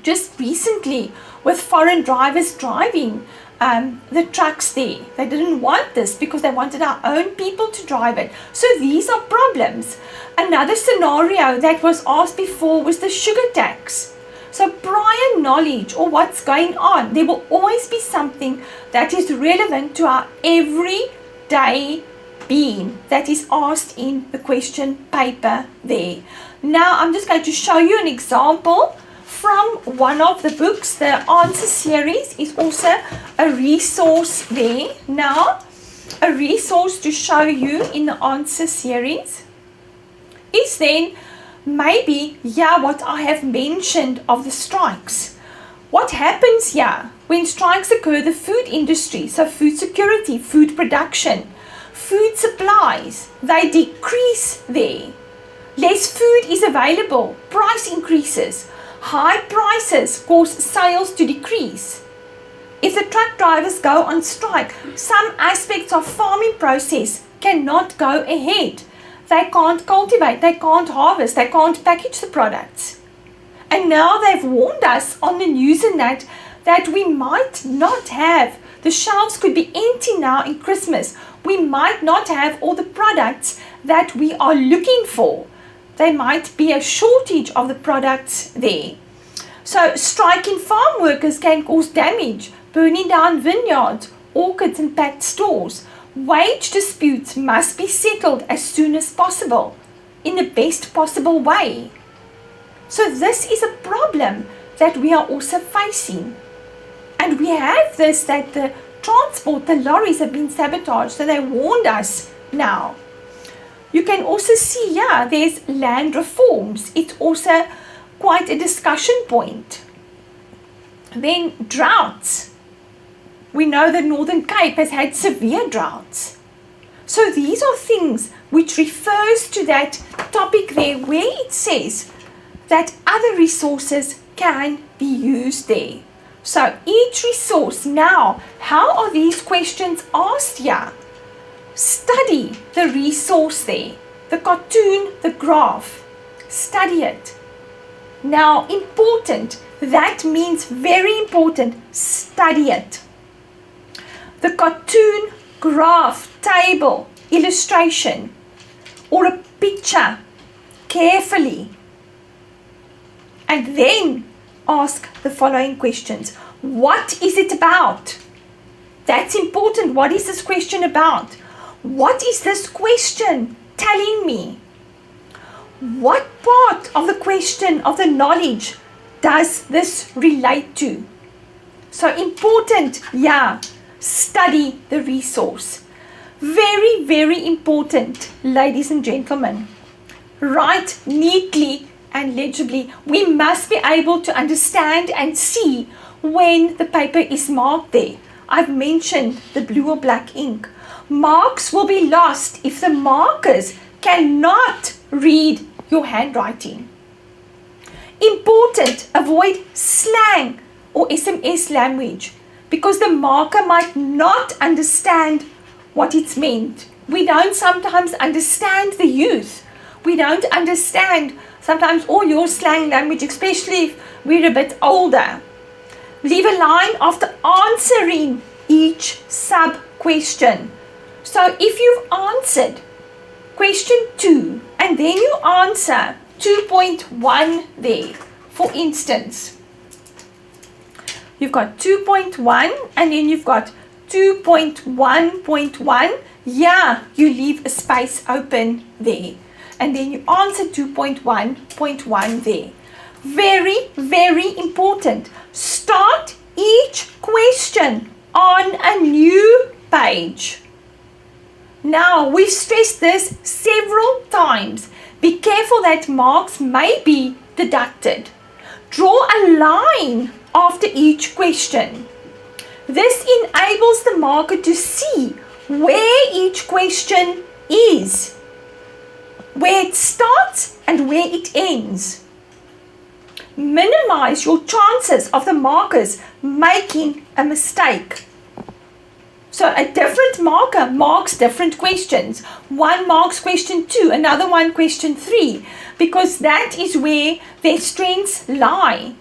just recently with foreign drivers driving the trucks there. They didn't want this because they wanted our own people to drive it. So these are problems. Another scenario that was asked before was the sugar tax. So prior knowledge or what's going on, there will always be something that is relevant to our everyday being that is asked in the question paper there. Now I'm just going to show you an example from one of the books. The answer series is also a resource there. Now, a resource to show you in the answer series is then maybe, what I have mentioned of the strikes. What happens here when strikes occur? The food industry, so food security, food production, food supplies, they decrease there. Less food is available, price increases. High prices cause sales to decrease. If the truck drivers go on strike, some aspects of farming process cannot go ahead. They can't cultivate, they can't harvest, they can't package the products. And now they've warned us on the news and that we might not have, the shelves could be empty now in Christmas. We might not have all the products that we are looking for. There might be a shortage of the products there. So striking farm workers can cause damage, burning down vineyards, orchards and packed stores. Wage disputes must be settled as soon as possible in the best possible way. So this is a problem that we are also facing. And we have this, that the transport, the lorries have been sabotaged, so they warned us now. You can also see here, there's land reforms. It's also quite a discussion point. Then droughts. We know the Northern Cape has had severe droughts. So these are things which refers to that topic there where it says that other resources can be used there. So each resource now, how are these questions asked here? Study the resource there, the cartoon, the graph, study it. Now important, that means very important, study it. The cartoon, graph, table, illustration, or a picture carefully. And then ask the following questions. What is it about? That's important. What is this question about? What is this question telling me? What part of the question, of the knowledge, does this relate to? So important, yeah, study the resource. Very, very important, ladies and gentlemen. Write neatly and legibly. We must be able to understand and see when the paper is marked there. I've mentioned the blue or black ink. Marks will be lost if the markers cannot read your handwriting. Important, avoid slang or SMS language because the marker might not understand what it's meant. We don't sometimes understand the youth. We don't understand sometimes all your slang language, especially if we're a bit older. Leave a line after answering each sub-question. So if you've answered question 2 and then you answer 2.1 there, for instance, you've got 2.1 and then you've got 2.1.1, yeah, you leave a space open there. And then you answer 2.1.1 there. Very, very important. Start each question on a new page. Now, we've stressed this several times. Be careful that marks may be deducted. Draw a line after each question. This enables the marker to see where each question is, where it starts and where it ends. Minimize your chances of the markers making a mistake. So a different marker marks different questions. One marks question 2, another one question 3, because that is where their strengths lie.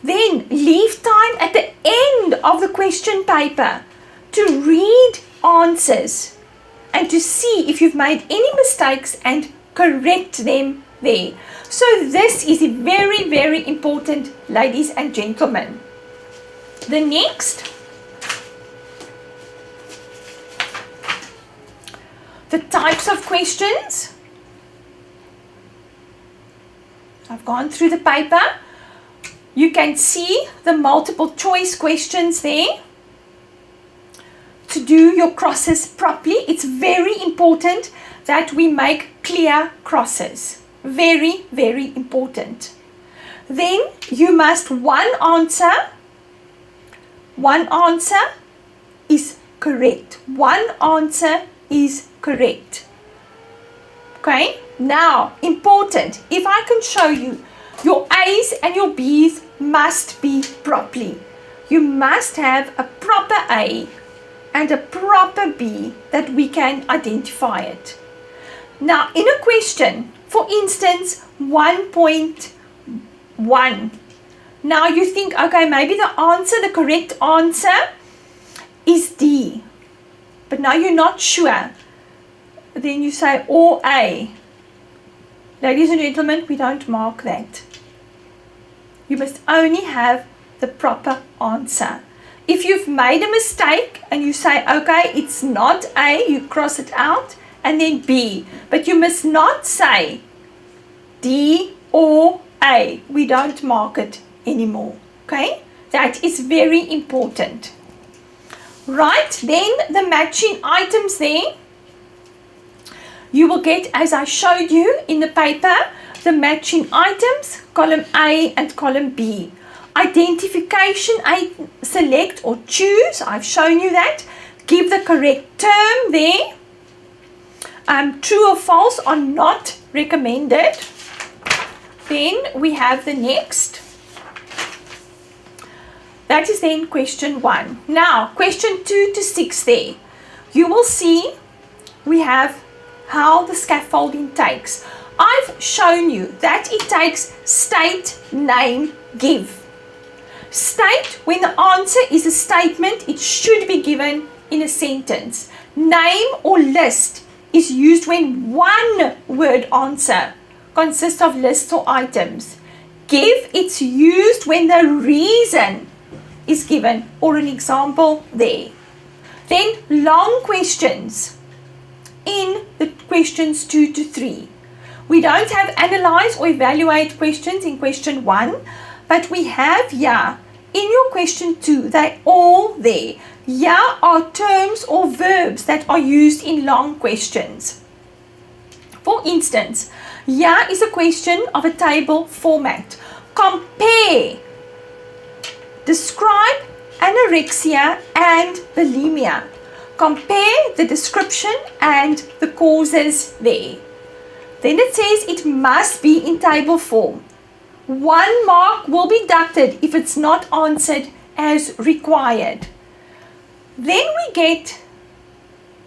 Then leave time at the end of the question paper to read answers and to see if you've made any mistakes and correct them there. So this is very, very important, ladies and gentlemen. The next, the types of questions. I've gone through the paper. You can see the multiple choice questions there. To do your crosses properly, it's very important that we make clear crosses. Very, very important. Then you must one answer is correct. One answer is correct. Okay, now important, if I can show you, your A's and your B's must be properly. You must have a proper A and a proper B that we can identify it. Now in a question, for instance, 1.1. Now you think, okay, maybe the correct answer is D. But now you're not sure. Then you say or A. Ladies and gentlemen, we don't mark that. You must only have the proper answer. If you've made a mistake and you say, okay, it's not A, you cross it out, and then B. But you must not say D or A. We don't mark it anymore. Okay? That is very important. Right, then the matching items there. You will get, as I showed you in the paper, the matching items, column A and column B. Identification, I select or choose. I've shown you that. Give the correct term there. True or false are not recommended. Then we have the next. That is then question 1. Now, question 2 to 6 there. You will see we have how the scaffolding takes. I've shown you that it takes state, name, give. State, when the answer is a statement, it should be given in a sentence. Name or list is used when one word answer consists of lists or items. Give, it's used when the reason is given or an example there. Then long questions in the questions 2 to 3. We don't have analyze or evaluate questions in question 1, but we have here in your question 2, they're all there. Here are terms or verbs that are used in long questions. For instance, here is a question of a table format. Compare. Describe anorexia and bulimia. Compare the description and the causes there. Then it says it must be in table form. 1 mark will be deducted if it's not answered as required. Then we get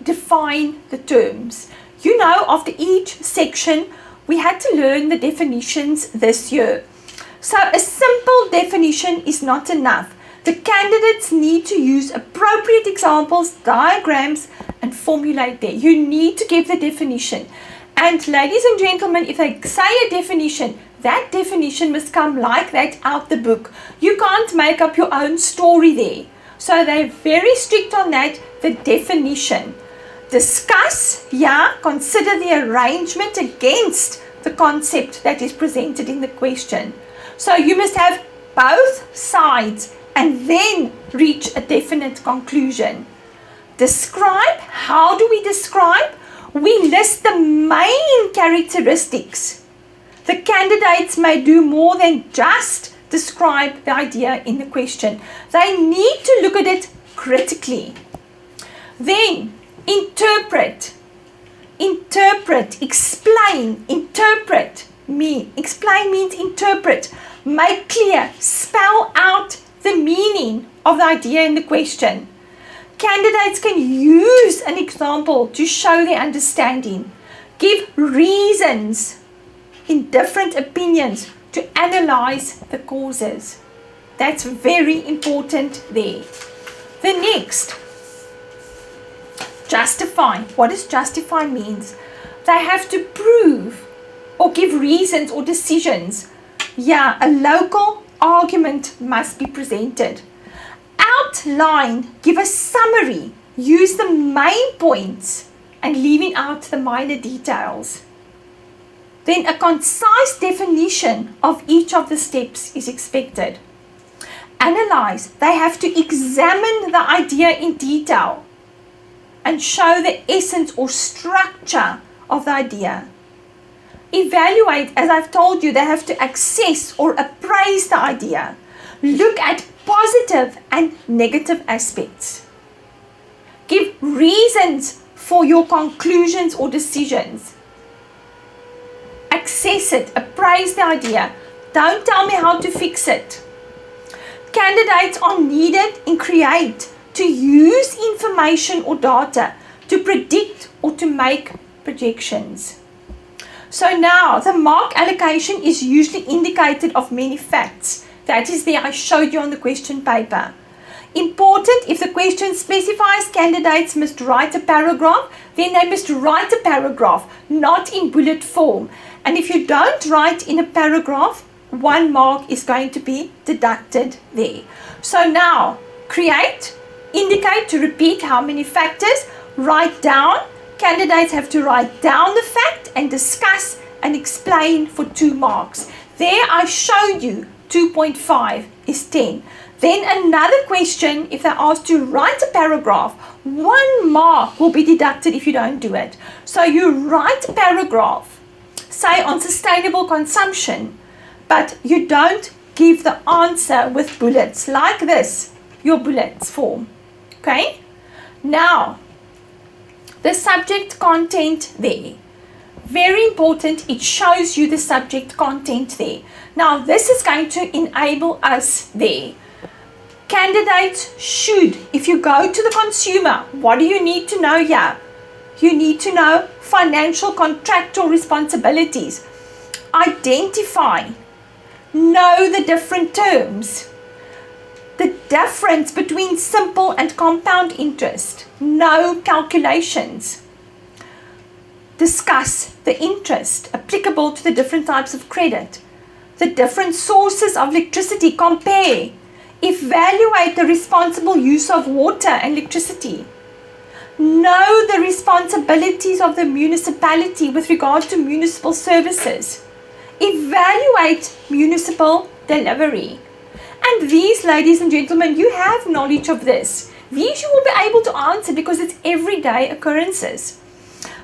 define the terms. You know, after each section, we had to learn the definitions this year. So a simple definition is not enough. The candidates need to use appropriate examples, diagrams, and formulate there. You need to give the definition. And ladies and gentlemen, if they say a definition, that definition must come like that out the book. You can't make up your own story there. So they're very strict on that, the definition. Discuss, yeah, consider the arrangement against the concept that is presented in the question. So you must have both sides and then reach a definite conclusion. Describe, how do we describe? We list the main characteristics. The candidates may do more than just describe the idea in the question. They need to look at it critically. Then, interpret. Interpret, explain, interpret. Explain means interpret. Make clear, spell out the meaning of the idea in the question. Candidates can use an example to show their understanding. Give reasons in different opinions to analyze the causes. That's very important there. The next, justify. What does justify means? They have to prove or give reasons or decisions. Yeah, a local argument must be presented. Outline, give a summary, use the main points and leaving out the minor details. Then a concise definition of each of the steps is expected. Analyze, they have to examine the idea in detail and show the essence or structure of the idea. Evaluate, as I've told you, they have to assess or appraise the idea. Look at positive and negative aspects. Give reasons for your conclusions or decisions. Assess it, appraise the idea. Don't tell me how to fix it. Candidates are needed in create to use information or data to predict or to make projections. So now the mark allocation is usually indicated of many facts. That is there I showed you on the question paper. Important, if the question specifies candidates must write a paragraph, then they must write a paragraph, not in bullet form. And if you don't write in a paragraph, 1 mark is going to be deducted there. So now, create, indicate to repeat how many factors, write down. Candidates have to write down the fact and discuss and explain for 2 marks. There I showed you 2.5 is 10. Then another question, if they ask to write a paragraph, 1 mark will be deducted if you don't do it. So you write a paragraph, say on sustainable consumption, but you don't give the answer with bullets like this, your bullets form. Okay? Now, the subject content there. Very important, it shows you the subject content there. Now, this is going to enable us there. Candidates should, if you go to the consumer, what do you need to know here? You need to know financial contractual responsibilities. Identify, know the different terms. The difference between simple and compound interest. Know calculations. Discuss the interest applicable to the different types of credit. The different sources of electricity. Compare. Evaluate the responsible use of water and electricity. Know the responsibilities of the municipality with regard to municipal services. Evaluate municipal delivery. And these, ladies and gentlemen, you have knowledge of this. These you will be able to answer because it's everyday occurrences.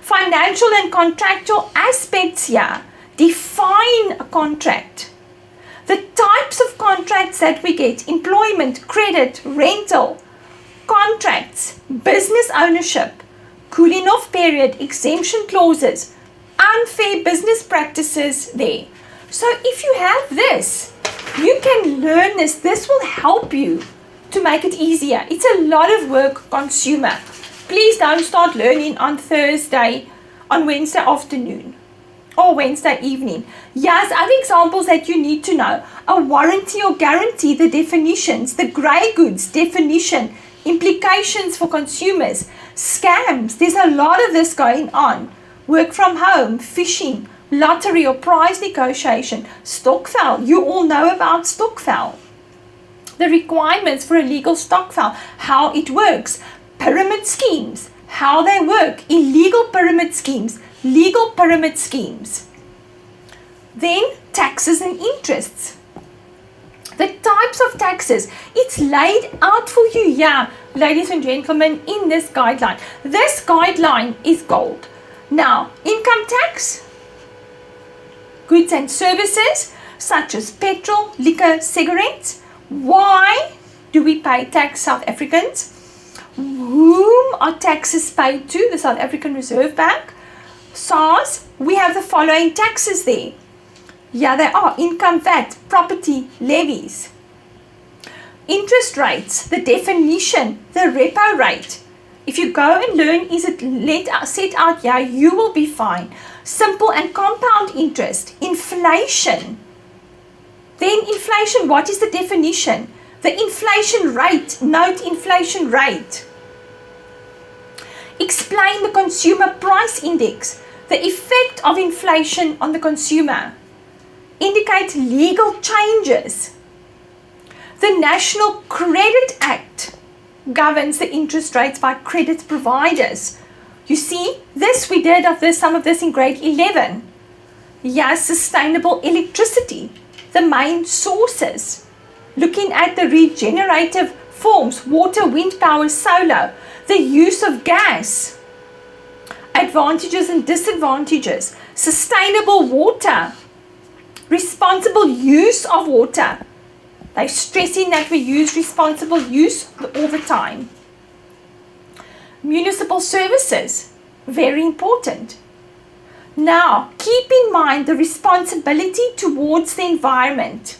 Financial and contractual aspects here. Define a contract. The types of contracts that we get: employment, credit, rental, contracts, business ownership, cooling off period, exemption clauses, unfair business practices there. So if you have this, you can learn this. This will help you to make it easier. It's a lot of work, consumer. Please don't start learning on Wednesday afternoon or Wednesday evening. Yes, other examples that you need to know. A warranty or guarantee, the definitions, the grey goods definition, implications for consumers, scams. There's a lot of this going on. Work from home, phishing, lottery or price negotiation, stokvel. You all know about stokvel. The requirements for a legal stokvel, how it works, pyramid schemes, how they work, illegal pyramid schemes, legal pyramid schemes. Then taxes and interests. The types of taxes, it's laid out for you here, ladies and gentlemen, in this guideline. This guideline is gold. Now, income tax, goods and services such as petrol, liquor, cigarettes. Why do we pay tax, South Africans? Whom are taxes paid to? The South African Reserve Bank. SARS, we have the following taxes there. Yeah, they are: income VAT, property levies. Interest rates, the definition, the repo rate. If you go and learn, is it set out here, you will be fine. Simple and compound interest, inflation. Then inflation, what is the definition? The inflation rate, note inflation rate. Explain the consumer price index, the effect of inflation on the consumer. Indicate legal changes. The National Credit Act governs the interest rates by credit providers. You see, this we did some of this in grade 11. Yes, sustainable electricity, the main sources. Looking at the regenerative forms, water, wind power, solar, the use of gas, advantages and disadvantages, sustainable water, responsible use of water. They're stressing that we use responsible use all the time. Municipal services, very important. Now, keep in mind the responsibility towards the environment.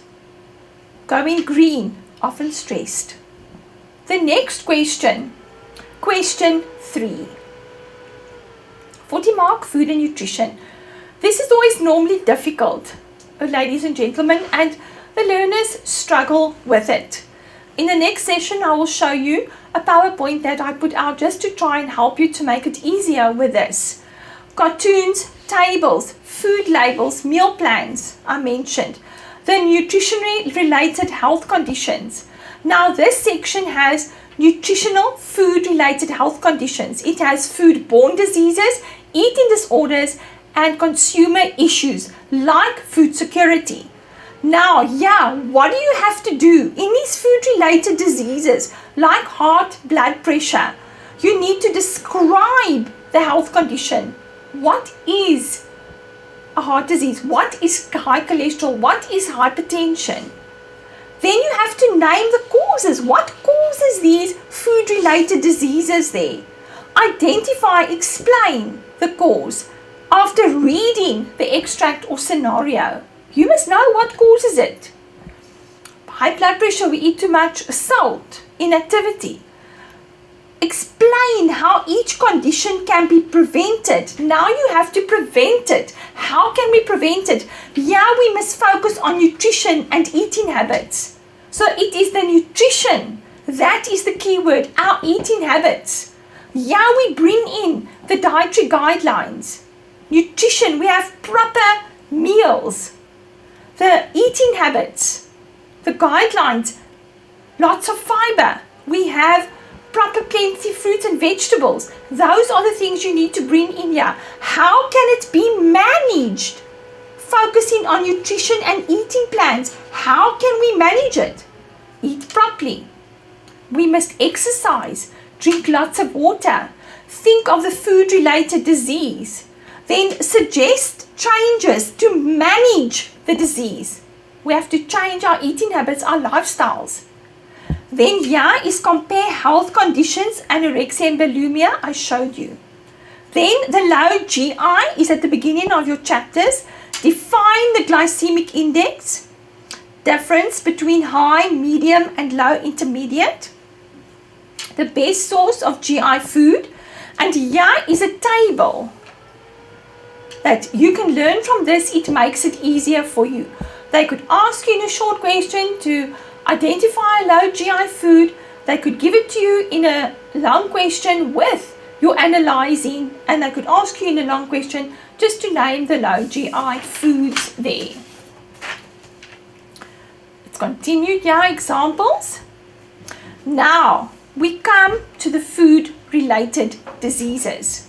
Going green, often stressed. The next question, question 3. 40 mark, food and nutrition. This is always normally difficult, ladies and gentlemen, and the learners struggle with it. In the next session, I will show you a PowerPoint that I put out just to try and help you to make it easier with this. Cartoons, tables, food labels, meal plans I mentioned. The nutritionally related health conditions. Now this section has nutritional food related health conditions. It has food-borne diseases, eating disorders, and consumer issues like food security. Now, what do you have to do in these food-related diseases like heart, blood pressure? You need to describe the health condition. What is a heart disease? What is high cholesterol? What is hypertension? Then you have to name the causes. What causes these food-related diseases there? Identify, explain the cause. After reading the extract or scenario, you must know what causes it. High blood pressure, we eat too much salt, inactivity. Explain how each condition can be prevented. Now you have to prevent it. How can we prevent it? We must focus on nutrition and eating habits. So it is the nutrition that is the key word, our eating habits. We bring in the dietary guidelines. Nutrition, we have proper meals. The eating habits, the guidelines, lots of fiber. We have proper plenty fruits and vegetables. Those are the things you need to bring in here. How can it be managed? Focusing on nutrition and eating plans. How can we manage it? Eat properly. We must exercise. Drink lots of water. Think of the food-related disease. Then suggest changes to manage the disease. We have to change our eating habits, our lifestyles. Then is compare health conditions, anorexia and bulimia, I showed you. Then the low GI is at the beginning of your chapters. Define the glycemic index, difference between high, medium and low intermediate, the best source of GI food, and here is a table that you can learn from this. It makes it easier for you. They could ask you in a short question to identify a low GI food. They could give it to you in a long question with your analyzing, and they could ask you in a long question just to name the low GI foods there. Let's continue examples. Now we come to the food-related diseases.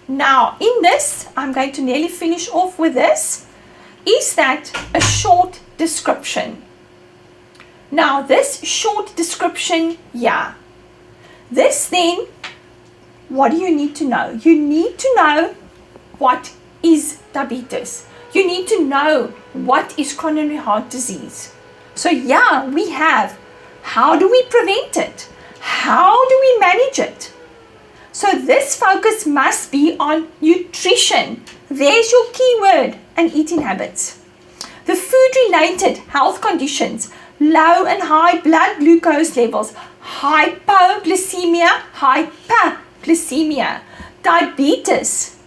Now in this, I'm going to nearly finish off with this, is that a short description. Now this short description, this then, what do you need to know? You need to know what is diabetes. You need to know what is coronary heart disease. So we have, how do we prevent it? How do we manage it? So this focus must be on nutrition. There's your keyword, and eating habits. The food-related health conditions, low and high blood glucose levels, hypoglycemia, hyperglycemia, diabetes,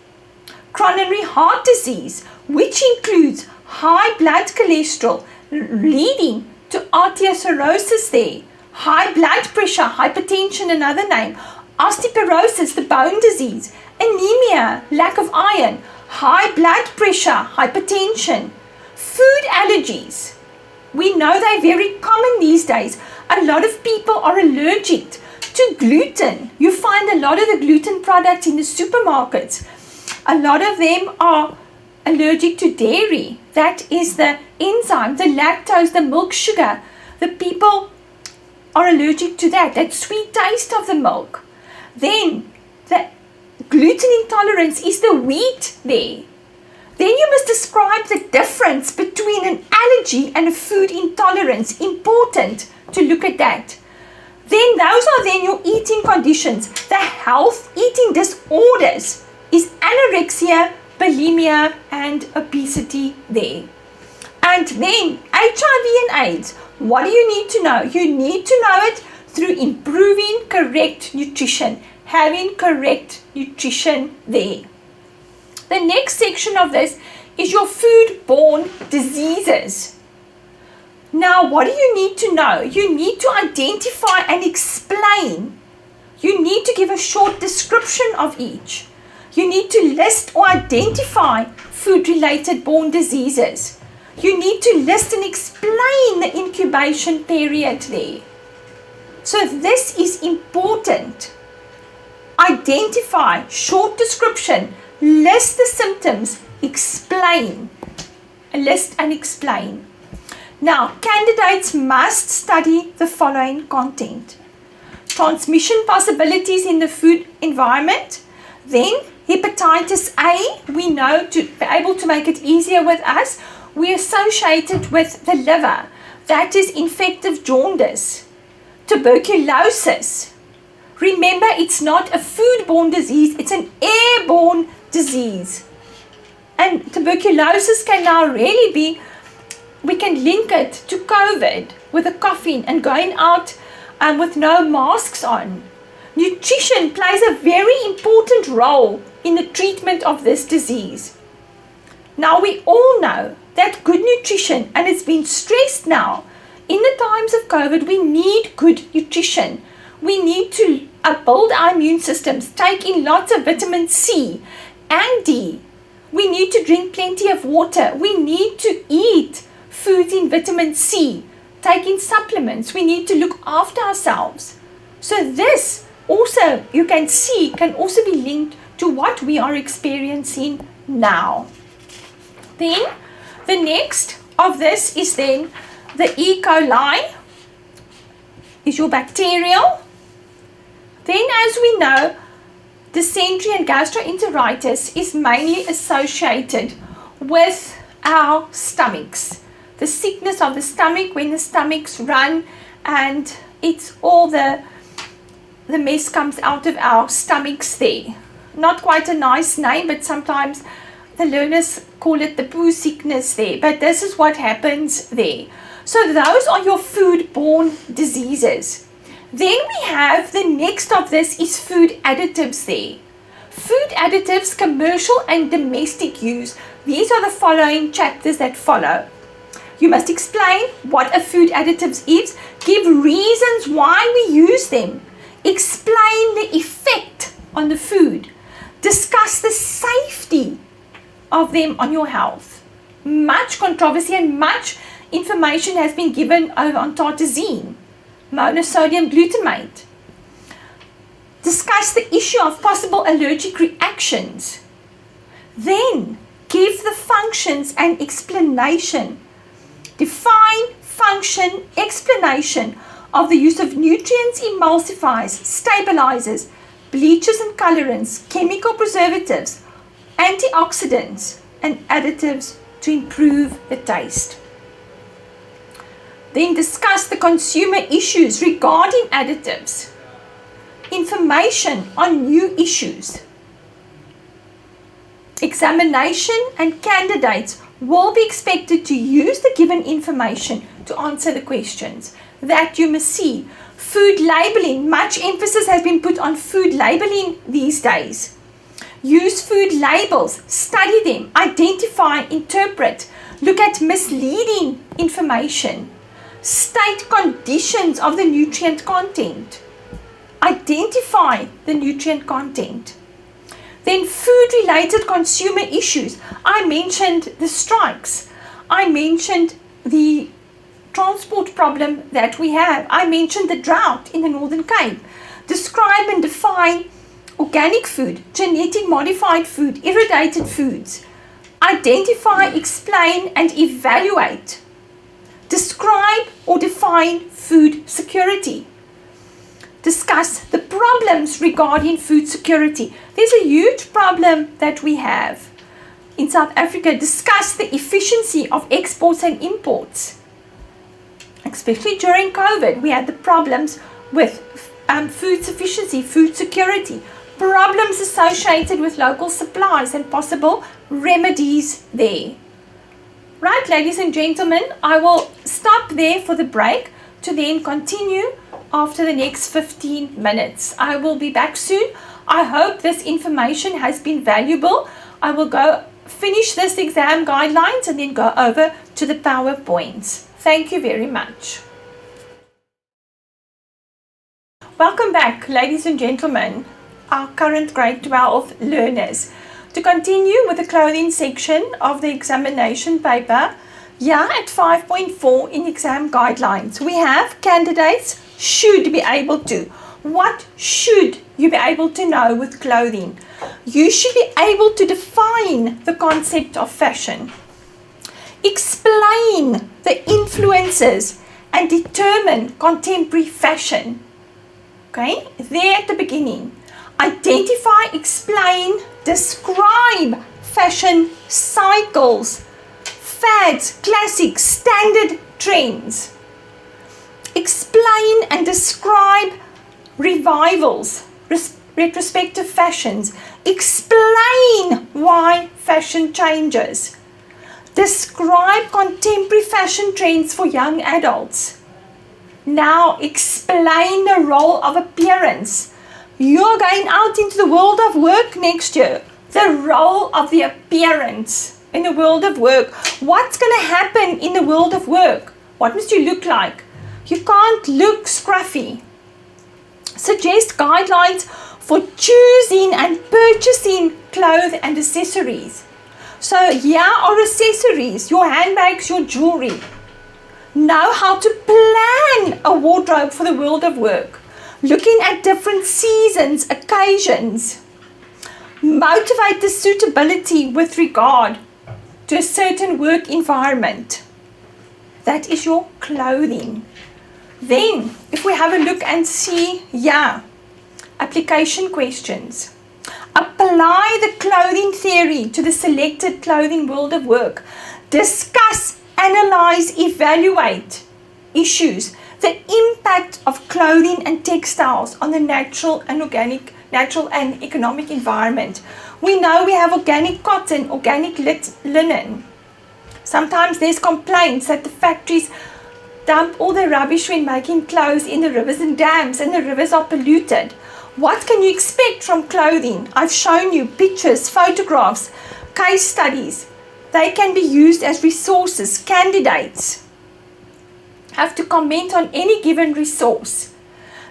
coronary heart disease, which includes high blood cholesterol leading to osteoporosis there, high blood pressure, hypertension, another name, osteoporosis, the bone disease, anemia, lack of iron, high blood pressure, hypertension, food allergies. We know they're very common these days. A lot of people are allergic to gluten. You find a lot of the gluten products in the supermarkets. A lot of them are allergic to dairy. That is the enzyme, the lactose, the milk sugar. The people are allergic to that sweet taste of the milk. Then the gluten intolerance is the wheat there. Then you must describe the difference between an allergy and a food intolerance. Important to look at that. Then those are then your eating conditions. The health eating disorders is anorexia, bulimia and obesity there. And then HIV and AIDS. What do you need to know? You need to know it through improving correct nutrition, having correct nutrition there. The next section of this is your food-borne diseases. Now, what do you need to know? You need to identify and explain. You need to give a short description of each. You need to list or identify food-related borne diseases. You need to list and explain the incubation period there. So this is important. Identify, short description, List the symptoms, explain. List and explain. Now, candidates must study the following content. Transmission possibilities in the food environment. Then, hepatitis A, we know to be able to make it easier with us, we associate it with the liver. That is infective jaundice. Tuberculosis. Remember, it's not a food-borne disease, it's an airborne disease. And tuberculosis can now really be, we can link it to COVID with the coughing and going out with no masks on. Nutrition plays a very important role in the treatment of this disease. Now we all know that good nutrition, and it's been stressed now, in the times of COVID, we need good nutrition. We need to build our immune systems, take in lots of vitamin C and D. We need to drink plenty of water. We need to eat foods in vitamin C, take in supplements. We need to look after ourselves. So this also, you can see, can also be linked to what we are experiencing now. Then, the next of this is then the E. coli, is your bacterial. Then, as we know, dysentery and gastroenteritis is mainly associated with our stomachs. The sickness of the stomach when the stomachs run and it's all the mess comes out of our stomachs there. Not quite a nice name, but sometimes the learners call it the poo sickness there. But this is what happens there. So those are your food-borne diseases. Then we have the next of this is food additives there. Food additives, commercial and domestic use. These are the following chapters that follow. You must explain what a food additive is, give reasons why we use them, explain the effect on the food, discuss the safety of them on your health. Much controversy and much information has been given over on tartrazine, monosodium glutamate. Discuss the issue of possible allergic reactions. Then give the functions and explanation. Define, function, explanation of the use of nutrients, emulsifiers, stabilizers, bleaches and colorants, chemical preservatives, antioxidants, and additives to improve the taste. Then discuss the consumer issues regarding additives. Information on new issues. Examination and candidates will be expected to use the given information to answer the questions that you must see. Food labeling, much emphasis has been put on food labeling these days. Use food labels, study them, identify, interpret, look at misleading information, state conditions of the nutrient content, identify the nutrient content. Then food-related consumer issues. I mentioned the strikes. I mentioned the transport problem that we have. I mentioned the drought in the Northern Cape. Describe and define organic food, genetic modified food, irradiated foods. Identify, explain, and evaluate. Describe or define food security. Discuss the problems regarding food security. There's a huge problem that we have in South Africa. Discuss the efficiency of exports and imports. Especially during COVID, we had the problems with food sufficiency, food security, problems associated with local supplies and possible remedies there. Right, ladies and gentlemen, I will stop there for the break to then continue after the next 15 minutes. I will be back soon. I hope this information has been valuable. I will go finish this exam guidelines and then go over to the PowerPoints. Thank you very much. Welcome back, ladies and gentlemen, our current grade 12 learners. To continue with the clothing section of the examination paper, here at 5.4 in exam guidelines, we have candidates should be able to. What should you be able to know with clothing? You should be able to define the concept of fashion, explain the influences and determine contemporary fashion. Okay, there at the beginning. Identify, explain, describe fashion cycles, fads, classics, standard trends. Explain and describe revivals, retrospective fashions. Explain why fashion changes. Describe contemporary fashion trends for young adults. Now explain the role of appearance. You're going out into the world of work next year. The role of the appearance in the world of work. What's going to happen in the world of work? What must you look like? You can't look scruffy. Suggest guidelines for choosing and purchasing clothes and accessories. So here are accessories, your handbags, your jewelry. Know how to plan a wardrobe for the world of work. Looking at different seasons, occasions. Motivate the suitability with regard to a certain work environment. That is your clothing. Then, if we have a look and see, application questions. Apply the clothing theory to the selected clothing world of work. Discuss, analyze, evaluate issues. The impact of clothing and textiles on the natural and economic environment. We know we have organic cotton, organic linen. Sometimes there's complaints that the factories dump all the rubbish when making clothes in the rivers and dams, and the rivers are polluted. What can you expect from clothing? I've shown you pictures, photographs, case studies. They can be used as resources. Candidates have to comment on any given resource.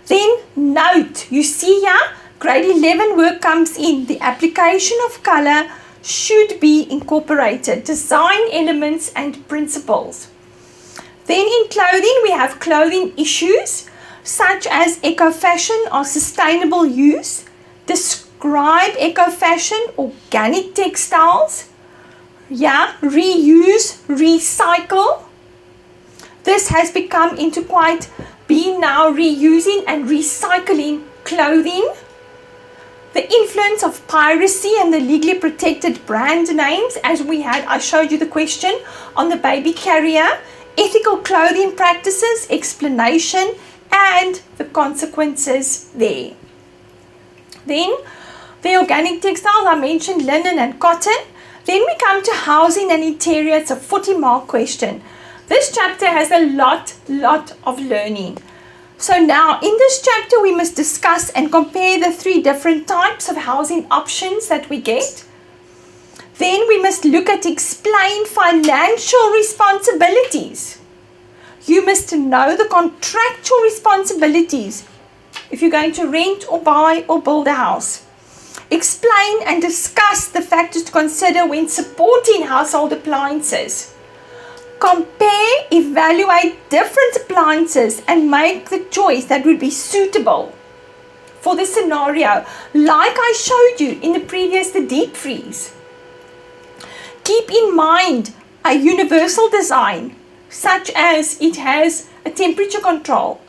Then note, you see here, grade 11 work comes in. The application of color should be incorporated. Design elements and principles. Then in clothing, we have clothing issues such as eco-fashion or sustainable use. Describe eco-fashion, organic textiles. Reuse, recycle. This has become into quite being now reusing and recycling clothing. The influence of piracy and the legally protected brand names, as I showed you the question on the baby carrier. Ethical clothing practices, explanation, and the consequences there. Then the organic textiles, I mentioned linen and cotton. Then we come to housing and interior. It's a 40-mark question. This chapter has a lot of learning. So now in this chapter we must discuss and compare the 3 different types of housing options that we get. Then we must look at explain financial responsibilities. You must know the contractual responsibilities if you're going to rent or buy or build a house. Explain and discuss the factors to consider when supporting household appliances. Compare, evaluate different appliances and make the choice that would be suitable for the scenario, like I showed you in the previous, the deep freeze. Keep in mind a universal design, such as it has a temperature control,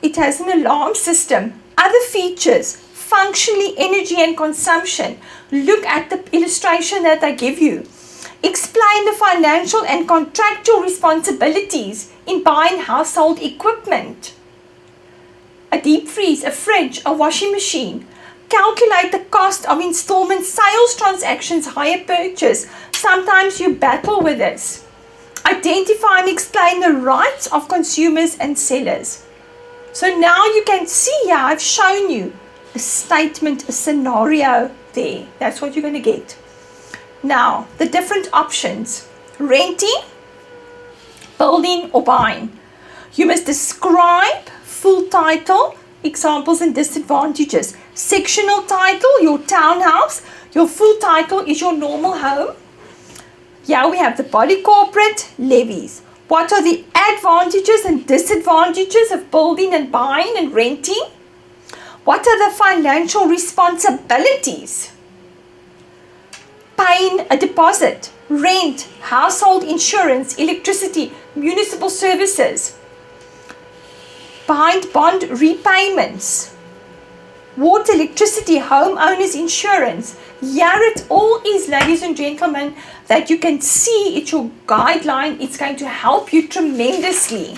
it has an alarm system, other features, functionally energy and consumption. Look at the illustration that I give you. Explain the financial and contractual responsibilities in buying household equipment. A deep freeze, a fridge, a washing machine. Calculate the cost of installment sales transactions, hire purchase. Sometimes you battle with this. Identify and explain the rights of consumers and sellers. So now you can see here, I've shown you a statement, a scenario there. That's what you're going to get. Now, the different options. Renting, building or buying. You must describe full title, examples and disadvantages. Sectional title, your townhouse. Your full title is your normal home. Here we have the body corporate, levies. What are the advantages and disadvantages of building and buying and renting? What are the financial responsibilities? Paying a deposit, rent, household insurance, electricity, municipal services, bond repayments, water, electricity, homeowners insurance. Here it all is, ladies and gentlemen, that you can see it's your guideline. It's going to help you tremendously.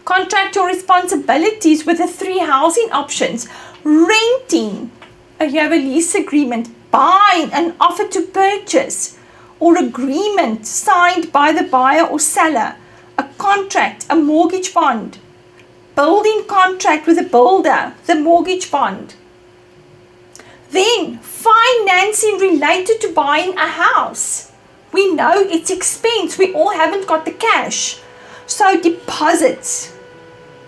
Contractual responsibilities with the 3 housing options. Renting, you have a lease agreement, buying, an offer to purchase, or agreement signed by the buyer or seller, a contract, a mortgage bond, building contract with a builder, the mortgage bond. Then financing related to buying a house. We know it's expense. We all haven't got the cash. So deposits.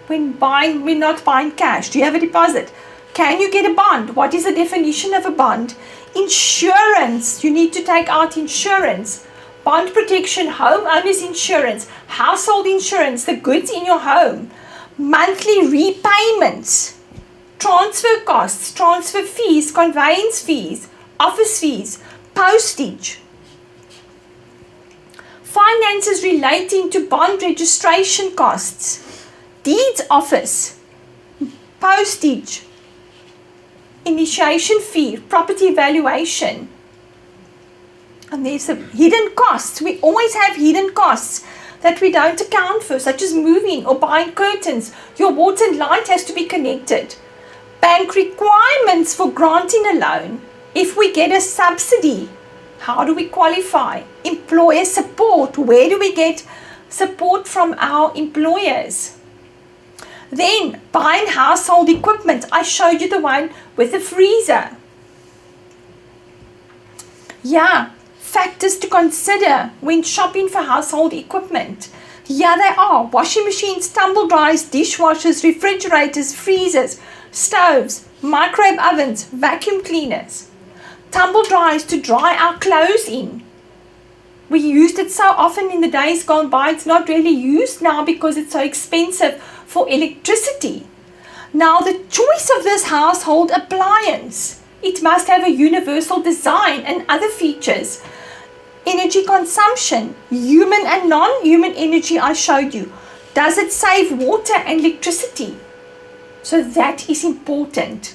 When buying, we're not buying cash. Do you have a deposit? Can you get a bond? What is the definition of a bond? Insurance. You need to take out insurance. Bond protection, homeowners insurance, household insurance, the goods in your home. Monthly repayments. Transfer costs, transfer fees, conveyance fees, office fees, postage. Finances relating to bond registration costs, deeds office, postage, initiation fee, property valuation. And there's the hidden costs. We always have hidden costs that we don't account for, such as moving or buying curtains. Your water and light has to be connected. Bank requirements for granting a loan. If we get a subsidy, how do we qualify? Employer support. Where do we get support from our employers? Then buying household equipment. I showed you the one with the freezer. Yeah, factors to consider when shopping for household equipment. Here they are: washing machines, tumble dryers, dishwashers, refrigerators, freezers, stoves, microwave ovens, vacuum cleaners. Tumble dryers to dry our clothes in. We used it so often in the days gone by. It's not really used now because it's so expensive for electricity. Now the choice of this household appliance. It must have a universal design and other features. Energy consumption, human and non-human energy I showed you. Does it save water and electricity? So that is important.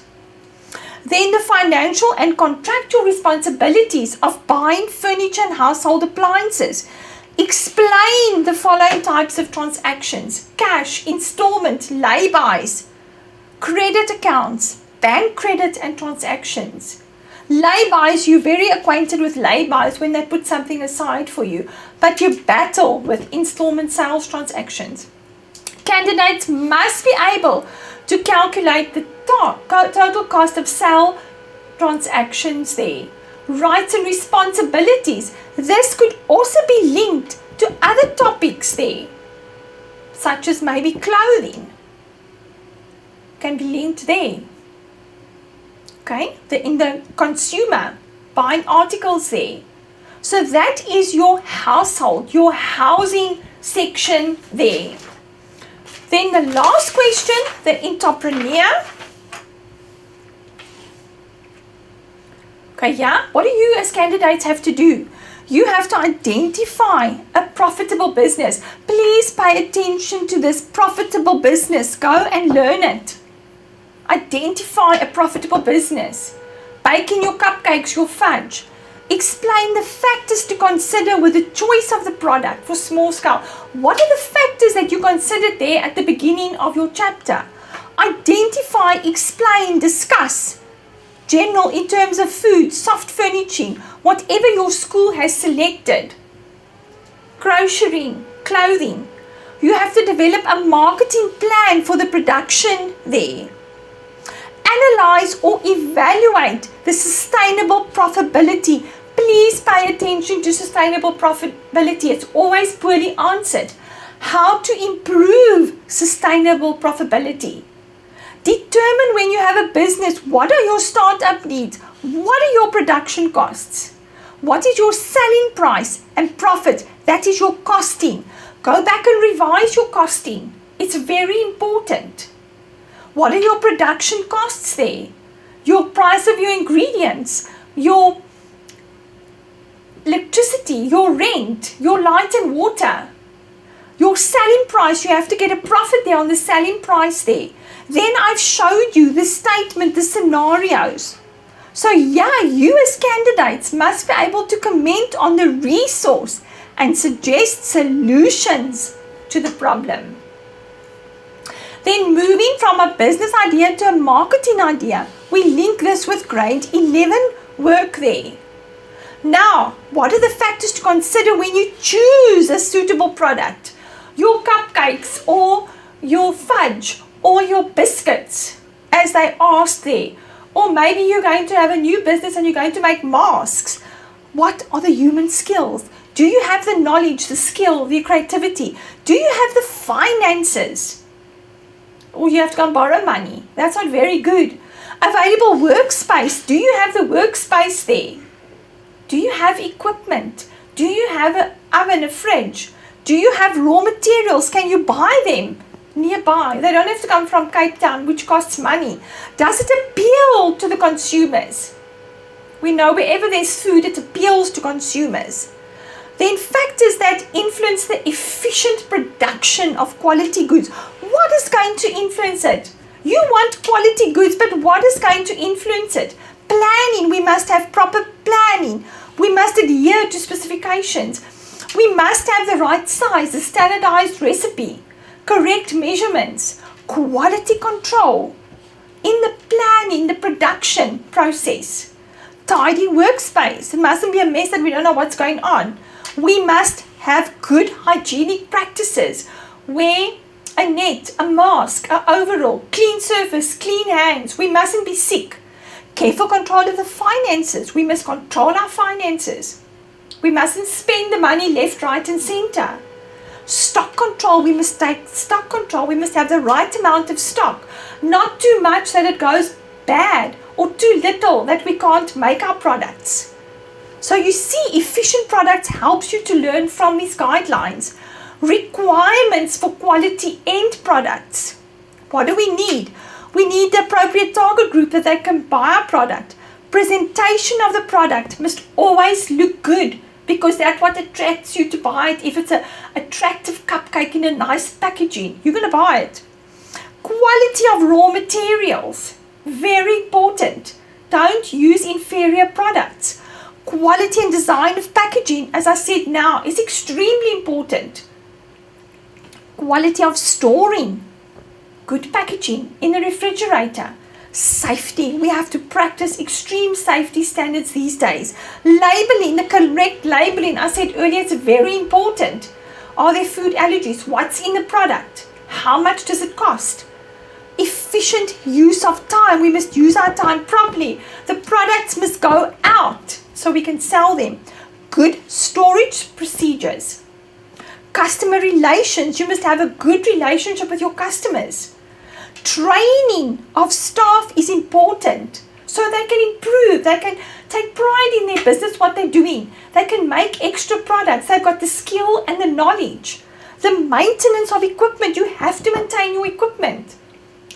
Then the financial and contractual responsibilities of buying furniture and household appliances. Explain the following types of transactions: cash, installment, lay-bys, credit accounts, bank credit and transactions. Lay-bys, you're very acquainted with lay-bys when they put something aside for you, but you battle with installment sales transactions. Candidates must be able to calculate the total cost of sale transactions there. Rights and responsibilities. This could also be linked to other topics there, such as maybe clothing. Can be linked there. Okay, in the consumer, buying articles there. So that is your household, your housing section there. Then the last question, the Intrapreneur. Okay, yeah, what do you as candidates have to do? You have to identify a profitable business. Please pay attention to this profitable business. Go and learn it. Identify a profitable business. Baking your cupcakes, your fudge. Explain the factors to consider with the choice of the product for small scale. What are the factors that you considered there at the beginning of your chapter? Identify, explain, discuss. General in terms of food, soft furnishing, whatever your school has selected. Grocery, clothing. You have to develop a marketing plan for the production there. Analyze or evaluate the sustainable profitability. Please pay attention to sustainable profitability. It's always poorly answered. How to improve sustainable profitability. Determine when you have a business, what are your startup needs? What are your production costs? What is your selling price and profit? That is your costing. Go back and revise your costing. It's very important. What are your production costs there? Your price of your ingredients, your electricity, your rent, your light and water, your selling price. You have to get a profit there on the selling price there. Then I've showed you the statement, the scenarios. So yeah, you as candidates must be able to comment on the resource and suggest solutions to the problem. Then moving from a business idea to a marketing idea, we link this with grade 11 work there. Now, what are the factors to consider when you choose a suitable product? Your cupcakes or your fudge or your biscuits, as they asked there. Or maybe you're going to have a new business and you're going to make masks. What are the human skills? Do you have the knowledge, the skill, the creativity? Do you have the finances? Or you have to go and borrow money. That's not very good. Available workspace. Do you have the workspace there? Do you have equipment? Do you have an oven, a fridge? Do you have raw materials? Can you buy them nearby? They don't have to come from Cape Town, which costs money. Does it appeal to the consumers? We know wherever there's food, it appeals to consumers. Then factors that influence the efficient production of quality goods. What is going to influence it? You want quality goods, but what is going to influence it? Planning. We must have proper planning. We must adhere to specifications. We must have the right size, the standardized recipe, correct measurements, quality control in the planning, the production process. Tidy workspace. It mustn't be a mess that we don't know what's going on. We must have good hygienic practices. Wear a net, a mask, an overall, clean surface, clean hands. We mustn't be sick. Careful control of the finances. We must control our finances. We mustn't spend the money left, right and center. Stock control. We must take stock control. We must have the right amount of stock. Not too much that it goes bad or too little that we can't make our products. So you see, efficient products helps you to learn from these guidelines. Requirements for quality end products. What do we need? We need the appropriate target group that they can buy our product. Presentation of the product must always look good because that's what attracts you to buy it. If it's an attractive cupcake in a nice packaging, you're going to buy it. Quality of raw materials. Very important. Don't use inferior products. Quality and design of packaging, as I said now, is extremely important. Quality of storing. Good packaging in the refrigerator. Safety. We have to practice extreme safety standards these days. Labeling, the correct labeling. I said earlier, it's very important. Are there food allergies? What's in the product? How much does it cost? Efficient use of time. We must use our time properly. The products must go out so we can sell them. Good storage procedures. Customer relations. You must have a good relationship with your customers. Training of staff is important so they can improve. They can take pride in their business, what they're doing. They can make extra products. They've got the skill and the knowledge. The maintenance of equipment. You have to maintain your equipment.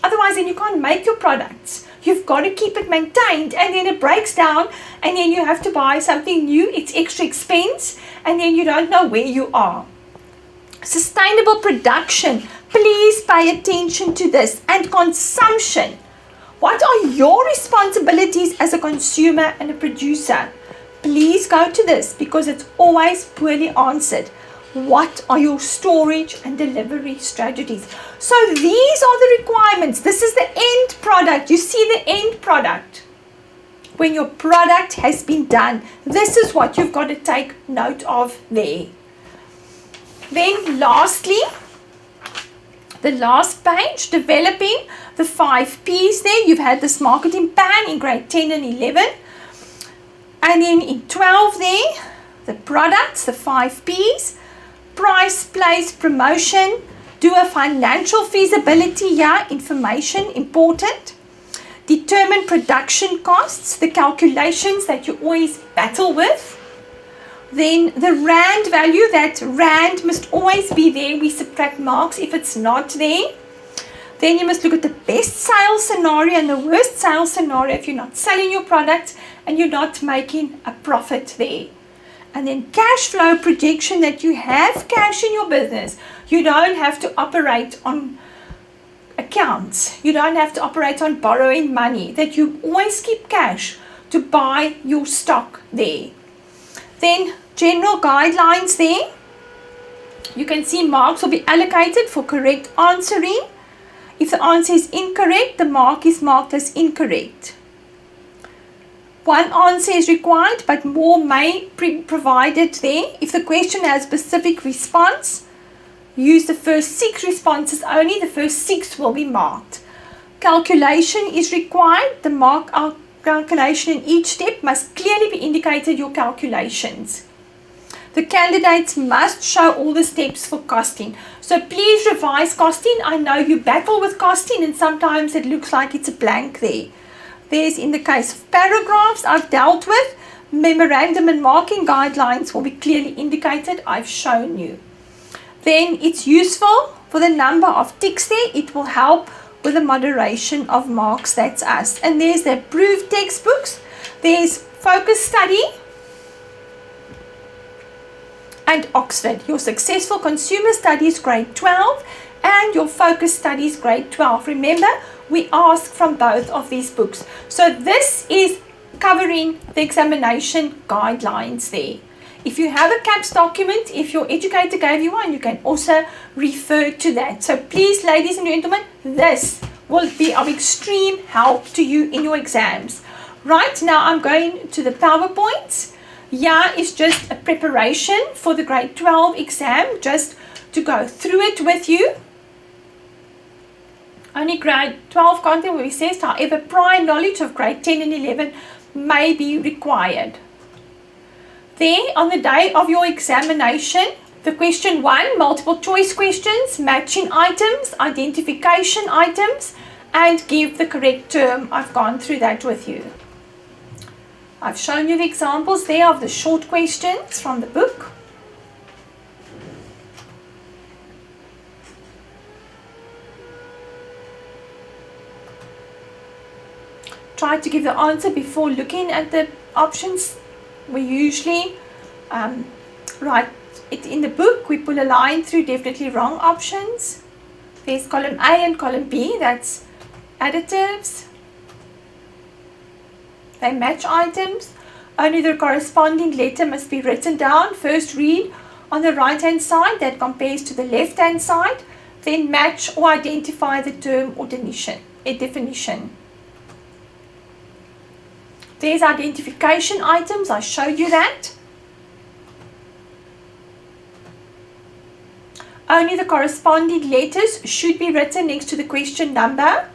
Otherwise, then you can't make your products. You've got to keep it maintained, and then it breaks down, and then you have to buy something new. It's extra expense, and then you don't know where you are. Sustainable production. Please pay attention to this. And consumption. What are your responsibilities as a consumer and a producer? Please go to this because it's always poorly answered. What are your storage and delivery strategies? So these are the requirements. This is the end product. You see the end product. When your product has been done, this is what you've got to take note of there. Then lastly, the last page, developing the 5 P's there. You've had this marketing plan in grade 10 and 11. And then in 12 there, the products, the 5 P's. Price, place, promotion. Do a financial feasibility, yeah, information, important. Determine production costs, the calculations that you always battle with. Then the rand value, that rand must always be there. We subtract marks if it's not there. Then you must look at the best sales scenario and the worst sales scenario if you're not selling your product and you're not making a profit there. And then cash flow projection, that you have cash in your business. You don't have to operate on accounts. You don't have to operate on borrowing money. That you always keep cash to buy your stock there. Then general guidelines there. You can see marks will be allocated for correct answering. If the answer is incorrect, the mark is marked as incorrect. One answer is required, but more may be provided there. If the question has specific response, use the first 6 responses only. The first 6 will be marked. Calculation is required. The mark calculation in each step must clearly be indicated your calculations. The candidates must show all the steps for costing. So please revise costing. I know you battle with costing and sometimes it looks like it's a blank there. There's, in the case of paragraphs I've dealt with, memorandum and marking guidelines will be clearly indicated. I've shown you. Then it's useful for the number of ticks there. It will help with the moderation of marks. That's us. And there's the approved textbooks. There's Focus Study and Oxford. Your Successful Consumer Studies grade 12 and your Focus Studies grade 12. Remember, we ask from both of these books. So this is covering the examination guidelines there. If you have a CAPS document, if your educator gave you one, you can also refer to that. So please, ladies and gentlemen, this will be of extreme help to you in your exams. Right now, I'm going to the PowerPoints. Here is just a preparation for the grade 12 exam, just to go through it with you. Only grade 12 content will be assessed, however, prior knowledge of grade 10 and 11 may be required. There, on the day of your examination, the question 1, multiple choice questions, matching items, identification items, and give the correct term. I've gone through that with you. I've shown you the examples there of the short questions from the book. Try to give the answer before looking at the options. We usually write it in the book. We pull a line through definitely wrong options. There's column A and column B. That's additives. They match items. Only the corresponding letter must be written down. First read on the right hand side that compares to the left hand side. Then match or identify the term or definition. There's identification items. I showed you that. Only the corresponding letters should be written next to the question number.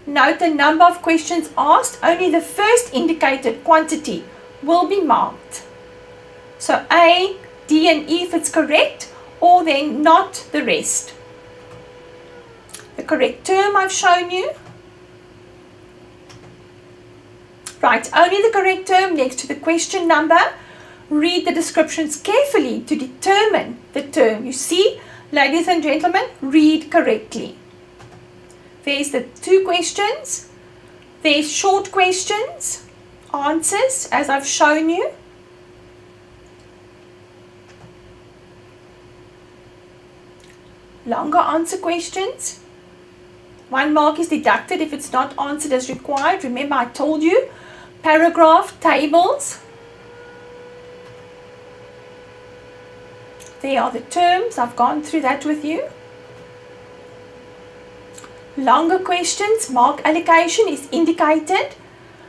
Note the number of questions asked. Only the first indicated quantity will be marked. So A, D and E if it's correct, or then not the rest. The correct term I've shown you. Right, only the correct term next to the question number. Read the descriptions carefully to determine the term. You see, ladies and gentlemen, read correctly. There's the 2 questions. There's short questions, answers, as I've shown you. Longer answer questions. 1 mark is deducted if it's not answered as required. Remember, I told you, paragraph, tables. There are the terms. I've gone through that with you. Longer questions, mark allocation is indicated.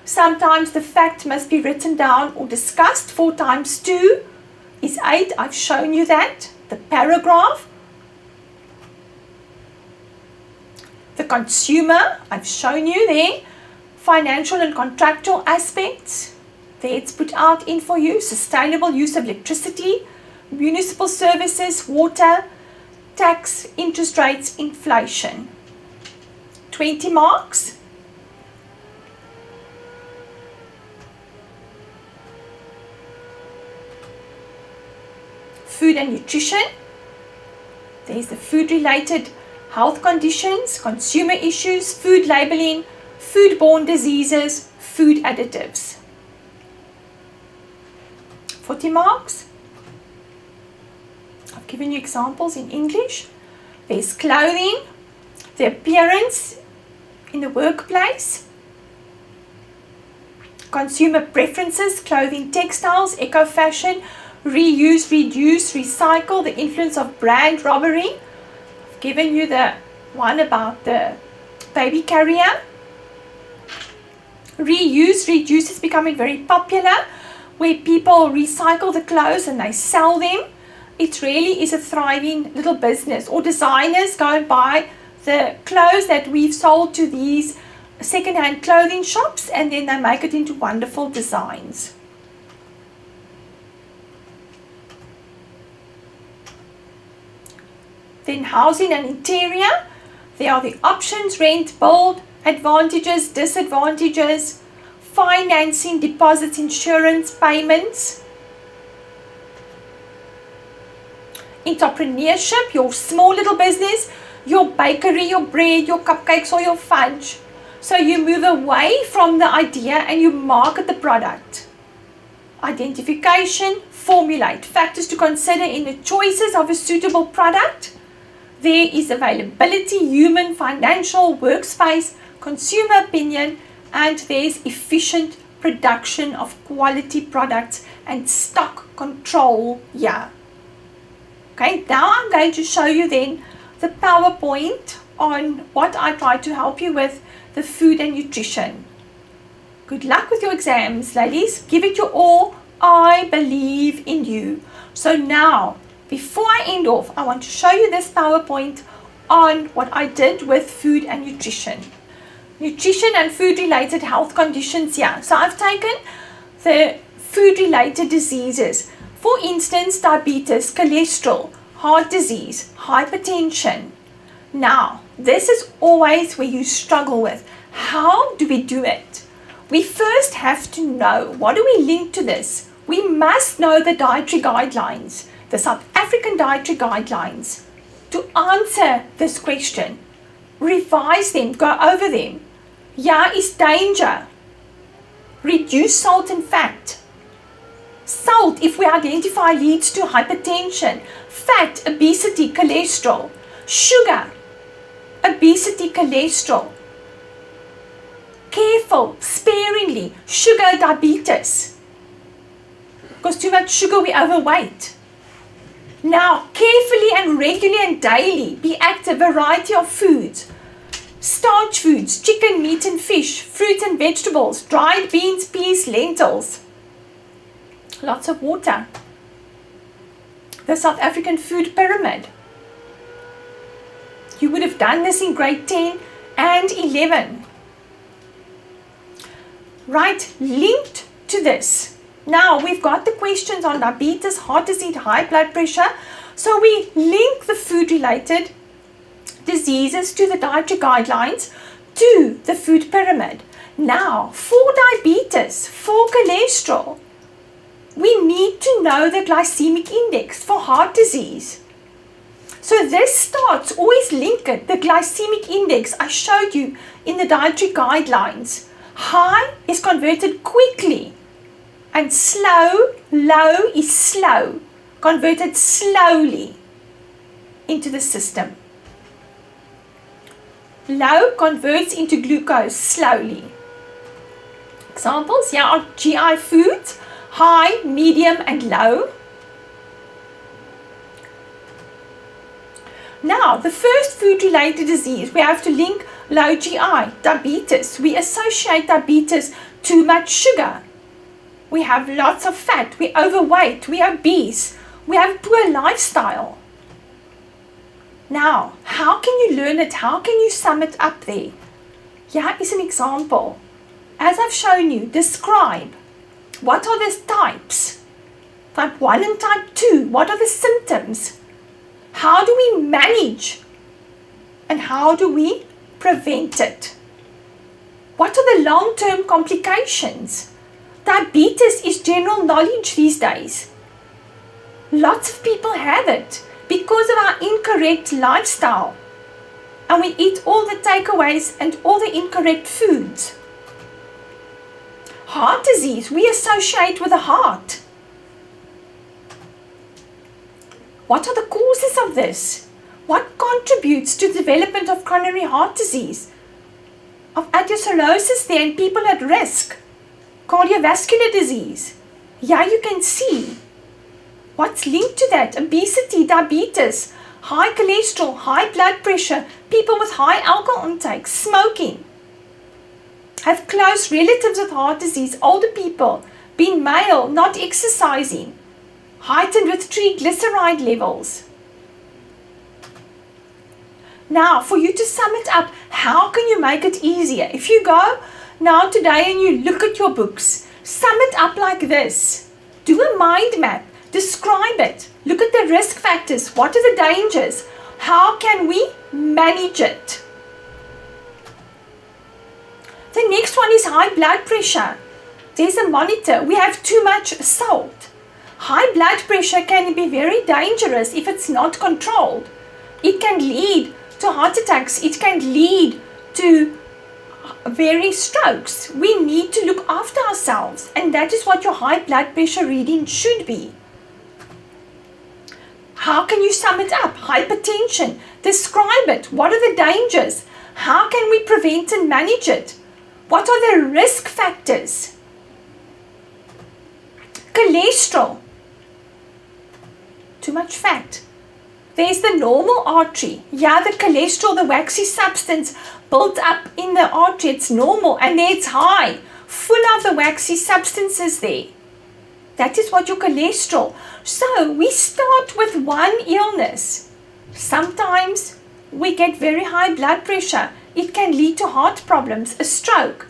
Sometimes the fact must be written down or discussed. 4 times 2 is 8. I've shown you that. The paragraph. The consumer, I've shown you there. Financial and contractual aspects. There it's put out in for you. Sustainable use of electricity, municipal services, water, tax, interest rates, inflation. 20 marks. Food and nutrition. There's the food related health conditions, consumer issues, food labeling, food-borne diseases, food additives. 40 marks. I've given you examples in English. There's clothing, the appearance in the workplace, consumer preferences, clothing, textiles, eco-fashion, reuse, reduce, recycle, the influence of brand robbery. I've given you the one about the baby carrier. Reuse, reduce is becoming very popular, where people recycle the clothes and they sell them. It really is a thriving little business. Or designers go and buy the clothes that we've sold to these second-hand clothing shops, and then they make it into wonderful designs. Then housing and interior. There are the options: rent, build, advantages, disadvantages, financing, deposits, insurance, payments. Entrepreneurship, your small little business, your bakery, your bread, your cupcakes or your fudge. So you move away from the idea and you market the product. Identification, formulate factors to consider in the choices of a suitable product. There is availability, human, financial, workspace, consumer opinion, and there's efficient production of quality products and stock control. Yeah. Okay, now I'm going to show you then the PowerPoint on what I try to help you with, the food and nutrition. Good luck with your exams, ladies. Give it your all. I believe in you. So now, before I end off, I want to show you this PowerPoint on what I did with food and nutrition. Nutrition and food-related health conditions here. So I've taken the food-related diseases. For instance, diabetes, cholesterol, heart disease, hypertension. Now, this is always where you struggle with. How do we do it? We first have to know, what do we link to this? We must know the dietary guidelines, the South African dietary guidelines, to answer this question. Revise them, go over them. Yeah, is danger. Reduce salt and fat. Salt, if we identify, leads to hypertension. Fat, obesity, cholesterol. Sugar, obesity, cholesterol. Careful, sparingly, sugar, diabetes. Because too much sugar, we're overweight. Now, carefully and regularly and daily, be active, variety of foods. Starch foods, chicken, meat and fish, fruit and vegetables, dried beans, peas, lentils. Lots of water. The South African food pyramid. You would have done this in grade 10 and 11. Right, linked to this. Now we've got the questions on diabetes, heart disease, high blood pressure. So we link the food-related diseases to the dietary guidelines to the food pyramid. Now, for diabetes, for cholesterol, we need to know the glycemic index. For heart disease. So this starts, always link it, the glycemic index I showed you in the dietary guidelines. High is converted quickly and slow, low is slow, converted slowly into the system. Low converts into glucose slowly. Examples, here are GI foods, high, medium and low. Now, the first food-related disease, we have to link low GI, diabetes. We associate diabetes, too much sugar. We have lots of fat, we're overweight, we're obese, we have poor lifestyle. Now, how can you learn it? How can you sum it up there? Here is an example. As I've shown you, describe. What are the types? Type 1 and type 2. What are the symptoms? How do we manage? And how do we prevent it? What are the long-term complications? Diabetes is general knowledge these days. Lots of people have it because of our incorrect lifestyle. and we eat all the takeaways and all the incorrect foods. Heart disease, we associate with the heart. What are the causes of this? What contributes to the development of coronary heart disease? Of atherosclerosis there in people at risk? Cardiovascular disease. Yeah, you can see what's linked to that. Obesity, diabetes, high cholesterol, high blood pressure, people with high alcohol intake, smoking. Have close relatives with heart disease, older people, being male, not exercising, heightened with triglyceride levels. Now, for you to sum it up, how can you make it easier? If you go now today and you look at your books, sum it up like this. Do a mind map. Describe it. Look at the risk factors. What are the dangers? How can we manage it? The next one is high blood pressure. There's a monitor. We have too much salt. High blood pressure can be very dangerous if it's not controlled. It can lead to heart attacks. It can lead to various strokes. We need to look after ourselves, and that is what your high blood pressure reading should be. How can you sum it up? Hypertension. Describe it. What are the dangers? How can we prevent and manage it? What are the risk factors? Cholesterol. Too much fat. There's the normal artery. Yeah, the cholesterol, the waxy substance built up in the artery, it's normal, and there it's high, full of the waxy substances there. That is what your cholesterol. So we start with one illness. Sometimes we get very high blood pressure. It can lead to heart problems, a stroke.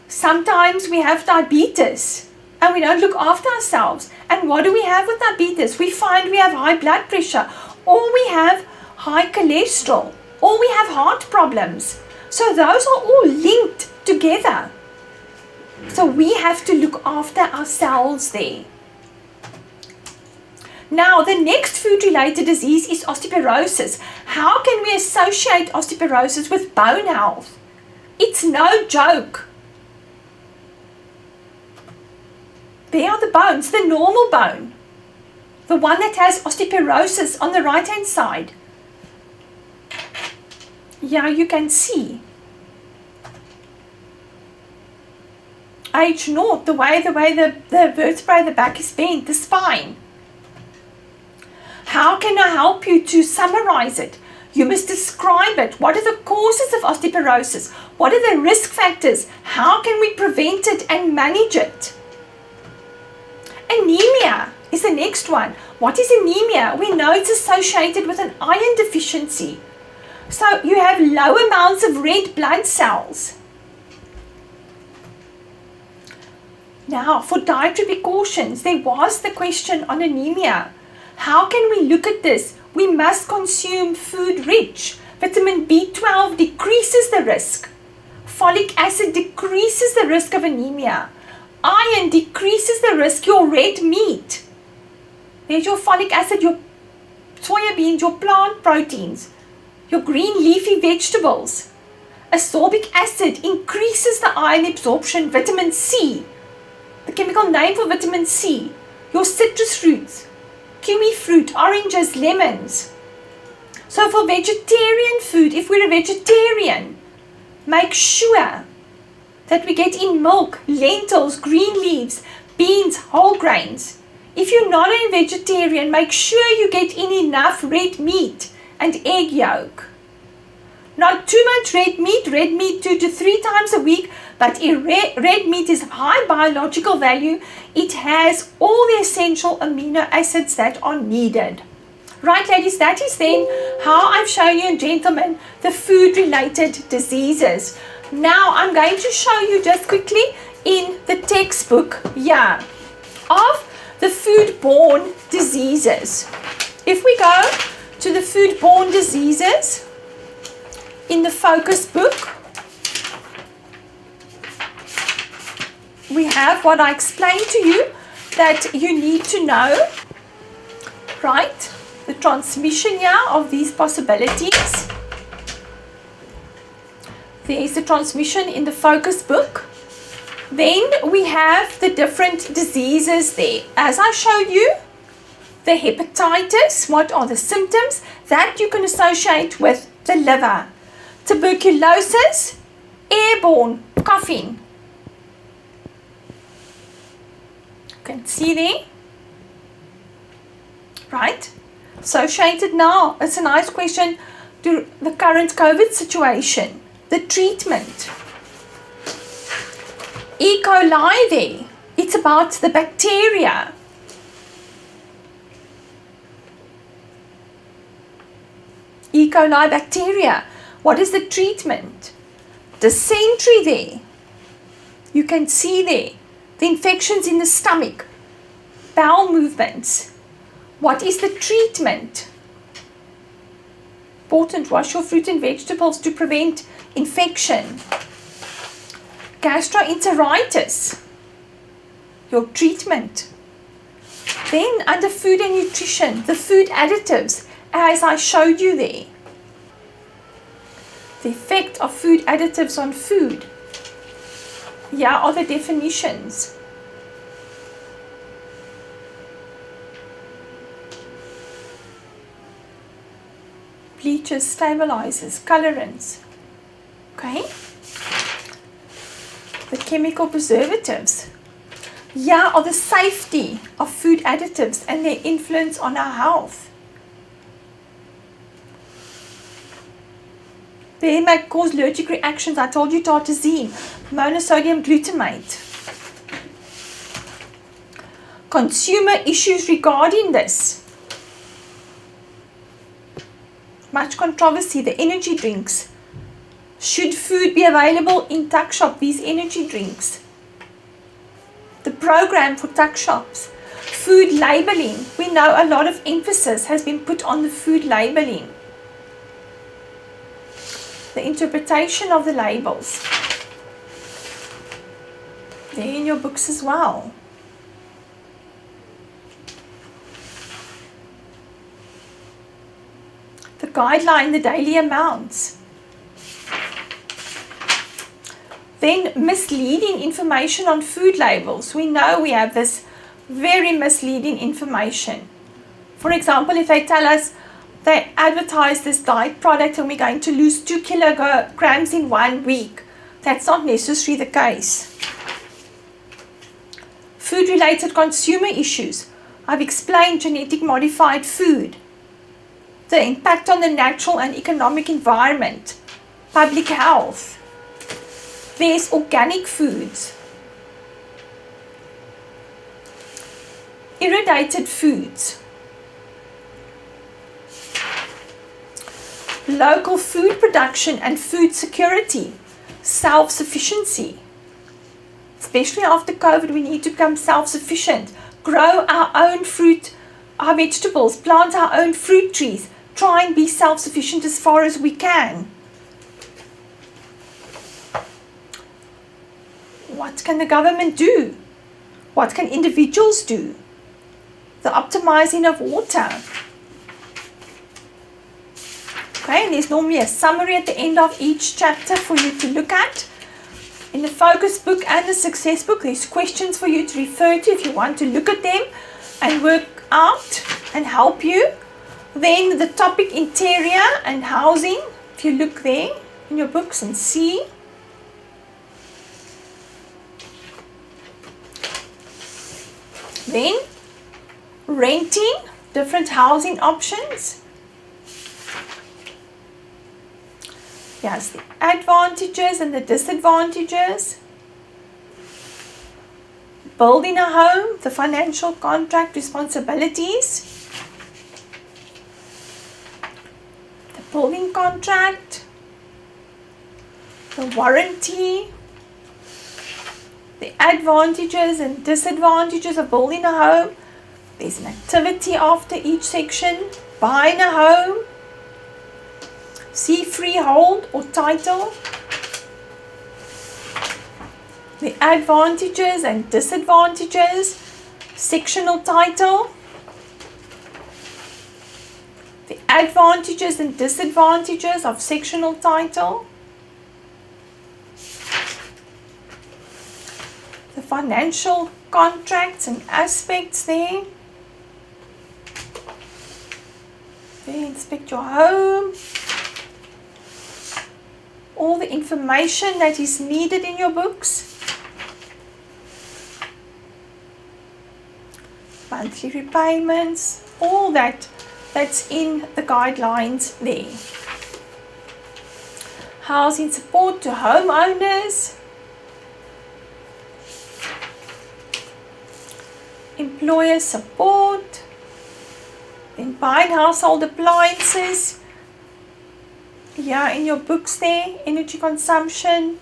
Sometimes we have diabetes and we don't look after ourselves. And what do we have with diabetes? We find we have high blood pressure, or we have high cholesterol, or we have heart problems. So those are all linked together. So we have to look after ourselves there. Now, the next food-related disease is osteoporosis. How can we associate osteoporosis with bone health? It's no joke. There are the bones, the normal bone, the one that has osteoporosis on the right-hand side. Yeah, you can see. Age naught, the way the vertebrae, the back is bent, the spine. How can I help you to summarize it? You must describe it. What are the causes of osteoporosis? What are the risk factors? How can we prevent it and manage it? Anemia is the next one. What is anemia? We know it's associated with an iron deficiency. So you have low amounts of red blood cells. Now, for dietary precautions, there was the question on anemia. How can we look at this? We must consume food rich. Vitamin B12 decreases the risk. Folic acid decreases the risk of anemia. Iron decreases the risk. Your red meat. There's your folic acid, your soya beans, your plant proteins, your green leafy vegetables. Ascorbic acid increases the iron absorption. Vitamin C, the chemical name for vitamin C. Your citrus fruits, kiwi fruit, oranges, lemons. So for vegetarian food, if we're a vegetarian, make sure that we get in milk, lentils, green leaves, beans, whole grains. If you're not a vegetarian, make sure you get in enough red meat and egg yolk. Not too much red meat 2 to 3 times a week, but red meat is of high biological value. It has all the essential amino acids that are needed. Right, ladies, that is then how I've shown you, gentlemen, the food-related diseases. Now, I'm going to show you just quickly in the textbook, of the food-borne diseases. If we go to the food-borne diseases in the focus book, we have what I explained to you that you need to know, right? The transmission of these possibilities. There is the transmission in the focus book. Then we have the different diseases there. As I showed you, the hepatitis, what are the symptoms that you can associate with the liver? Tuberculosis, airborne coughing. You can see there, right? Associated now, it's a nice question to the current COVID situation. The treatment. E. coli there, it's about the bacteria. E. coli bacteria. What is the treatment? Dysentery there. You can see there the infections in the stomach, bowel movements. What is the treatment? Important, wash your fruit and vegetables to prevent infection. Gastroenteritis, your treatment. Then under food and nutrition, the food additives, as I showed you there. The effect of food additives on food. Here are the definitions. Bleachers, stabilizers, colorants. Okay? The chemical preservatives. Here are the safety of food additives and their influence on our health. They may cause allergic reactions. I told you tartrazine, monosodium glutamate. Consumer issues regarding this. Much controversy, the energy drinks. Should food be available in tuck shop, these energy drinks? The program for tuck shops. Food labeling. We know a lot of emphasis has been put on the food labeling. The interpretation of the labels. They're in your books as well. The guideline, the daily amounts. Then misleading information on food labels. We know we have this very misleading information. For example, if they tell us they advertise this diet product and we're going to lose 2 kilograms in 1 week, that's not necessarily the case. Food-related consumer issues. I've explained genetic modified food, the impact on the natural and economic environment, public health. There's organic foods, irradiated foods, local food production and food security, self-sufficiency. Especially after COVID, we need to become self-sufficient, grow our own fruit, our vegetables, plant our own fruit trees, try and be self-sufficient as far as we can. What can the government do? What can individuals do? The optimizing of water. Okay, and there's normally a summary at the end of each chapter for you to look at. In the focus book and the success book, there's questions for you to refer to if you want to look at them and work out and help you. Then the topic interior and housing, if you look there in your books and see. Then renting, different housing options. Yes, the advantages and the disadvantages. Building a home, the financial contract responsibilities. The building contract. The warranty. The advantages and disadvantages of building a home. There's an activity after each section. Buying a home. See freehold or title. The advantages and disadvantages. Sectional title. The advantages and disadvantages of sectional title. financial contracts and aspects there. Then inspect your home. All the information that is needed in your books. Monthly repayments, all that's in the guidelines there. Housing support to homeowners. Employer support. Then buying household appliances. Yeah, in your books there, energy consumption.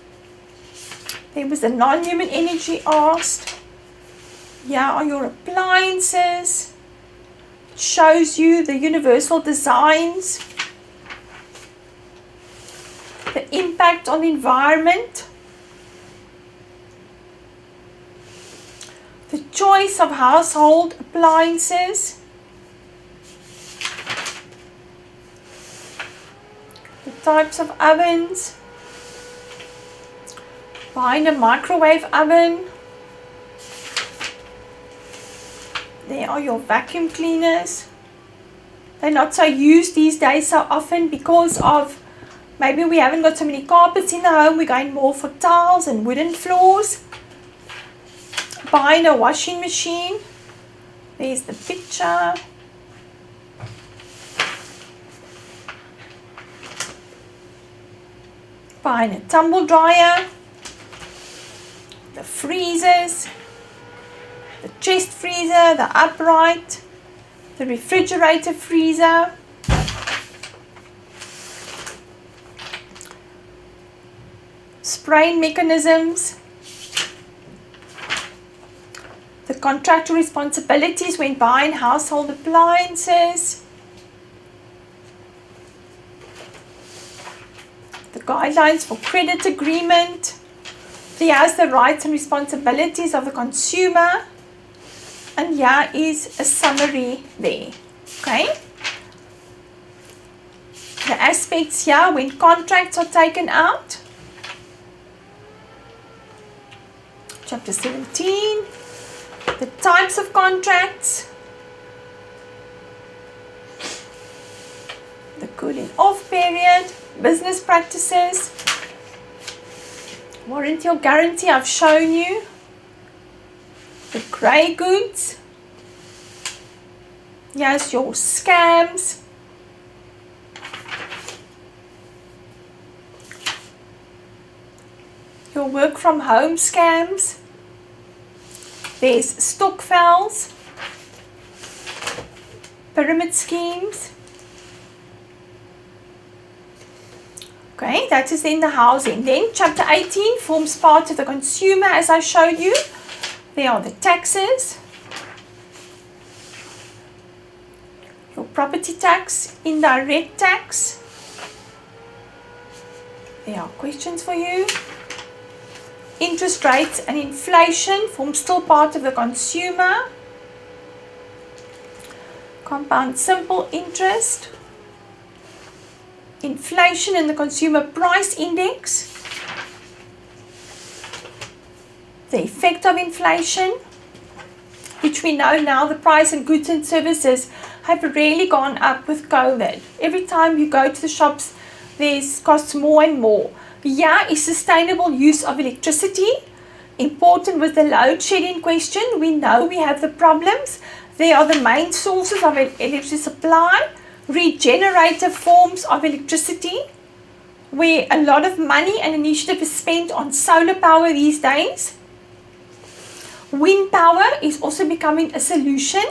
There was the non-human energy asked. Yeah, on your appliances. It shows you the universal designs. The impact on the environment. The choice of household appliances. The types of ovens. Buying a microwave oven. There are your vacuum cleaners. They're not so used these days so often because of maybe we haven't got so many carpets in the home. We're going more for tiles and wooden floors. Buying a washing machine. There's the picture. Buying a tumble dryer. The freezers. The chest freezer, the upright, the refrigerator freezer, spraying mechanisms, the contractual responsibilities when buying household appliances, the guidelines for credit agreement, there's the rights and responsibilities of the consumer. And here is a summary there, okay? The aspects here when contracts are taken out. Chapter 17, the types of contracts. The cooling off period, business practices. Warranty or guarantee I've shown you. The grey goods. Yes, your scams. Your work from home scams. There's stock files. Pyramid schemes. Okay, that is then the housing. Then chapter 18 forms part of the consumer as I showed you. There are the taxes, your property tax, indirect tax. There are questions for you. Interest rates and inflation form still part of the consumer. Compound simple interest. Inflation and the consumer price index. The effect of inflation, which we know now the price of goods and services have really gone up with COVID. Every time you go to the shops, there's costs more and more. Yeah, is sustainable use of electricity important with the load shedding question? We know we have the problems. They are the main sources of electricity supply. Regenerative forms of electricity, where a lot of money and initiative is spent on solar power these days. Wind power is also becoming a solution.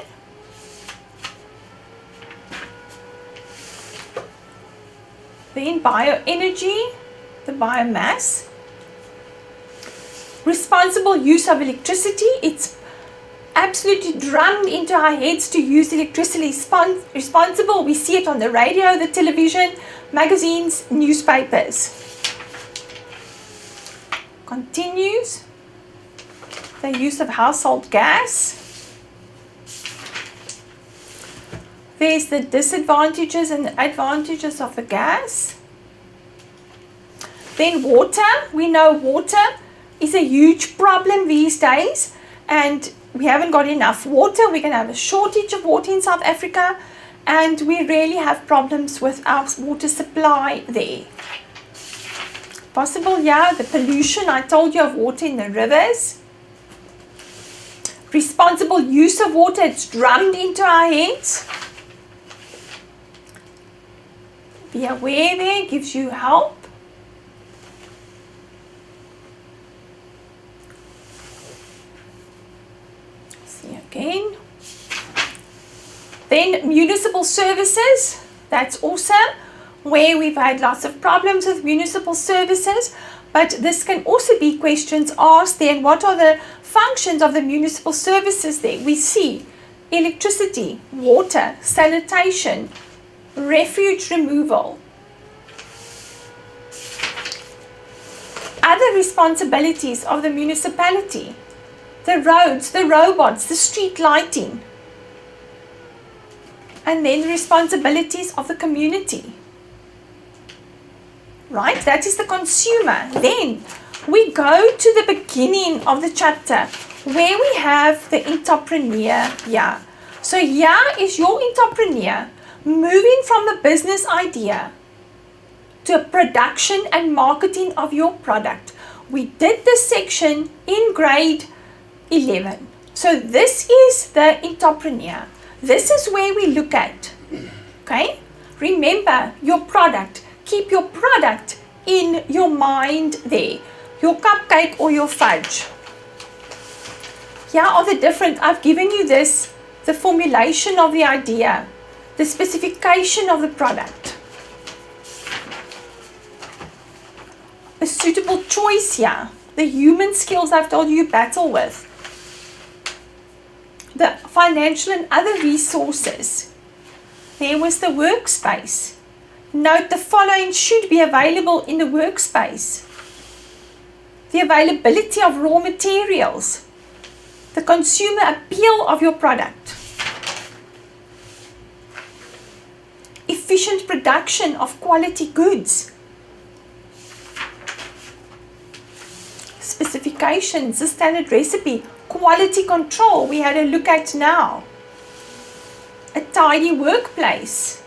Then bioenergy, the biomass. Responsible use of electricity. It's absolutely drummed into our heads to use electricity responsible. We see it on the radio, the television, magazines, newspapers. Continues. The use of household gas. There's the disadvantages and advantages of the gas. Then water. We know water is a huge problem these days, and we haven't got enough water. We're going to have a shortage of water in South Africa, and we really have problems with our water supply there. Possible, yeah, the pollution, I told you, of water in the rivers. Responsible use of water, it's drummed into our heads. Be aware there, gives you help. See again. Then municipal services, that's awesome, where we've had lots of problems with municipal services, but this can also be questions asked then, what are the functions of the municipal services there? We see electricity, water, sanitation, refuge removal. Other responsibilities of the municipality, the roads, the robots, the street lighting, and then the responsibilities of the community. Right, that is the consumer. Then we go to the beginning of the chapter where we have the Intrapreneur. Yeah. So yeah is your Intrapreneur moving from the business idea to a production and marketing of your product. We did this section in grade 11. So this is the Intrapreneur. This is where we look at. Okay? Remember your product. Keep your product in your mind there. Your cupcake or your fudge. Here are the different, I've given you this, the formulation of the idea, the specification of the product. A suitable choice here. The human skills I've told you battle with. The financial and other resources. There was the workspace. Note the following should be available in the workspace. The availability of raw materials. The consumer appeal of your product. Efficient production of quality goods. Specifications, the standard recipe. Quality control we had a look at now. A tidy workplace.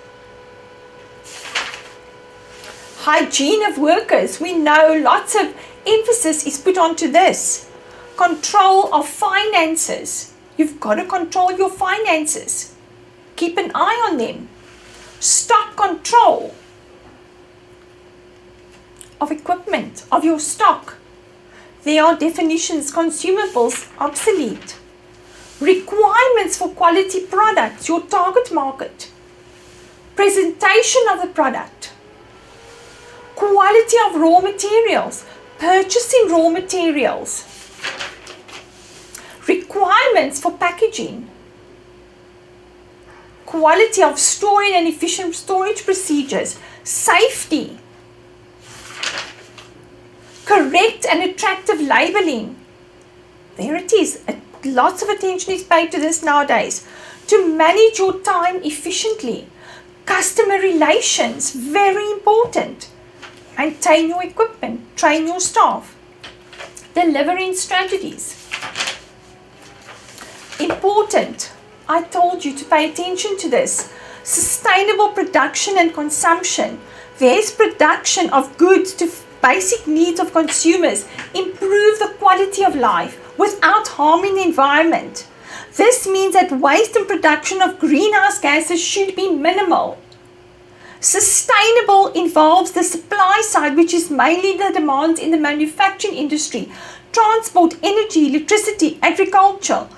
Hygiene of workers. We know lots of emphasis is put onto this. Control of finances. You've got to control your finances. Keep an eye on them. Stock control of equipment, of your stock. There are definitions, consumables, obsolete. Requirements for quality products, your target market. Presentation of the product. Quality of raw materials, purchasing raw materials. Requirements for packaging. Quality of storing and efficient storage procedures. Safety. Correct and attractive labeling. There it is. Lots of attention is paid to this nowadays. To manage your time efficiently. Customer relations, very important. Maintain your equipment. Train your staff. Delivering strategies. Important. I told you to pay attention to this. Sustainable production and consumption. There's production of goods to basic needs of consumers. Improve the quality of life without harming the environment. This means that waste and production of greenhouse gases should be minimal. Sustainable involves the supply side, which is mainly the demands in the manufacturing industry, transport, energy, electricity, agriculture.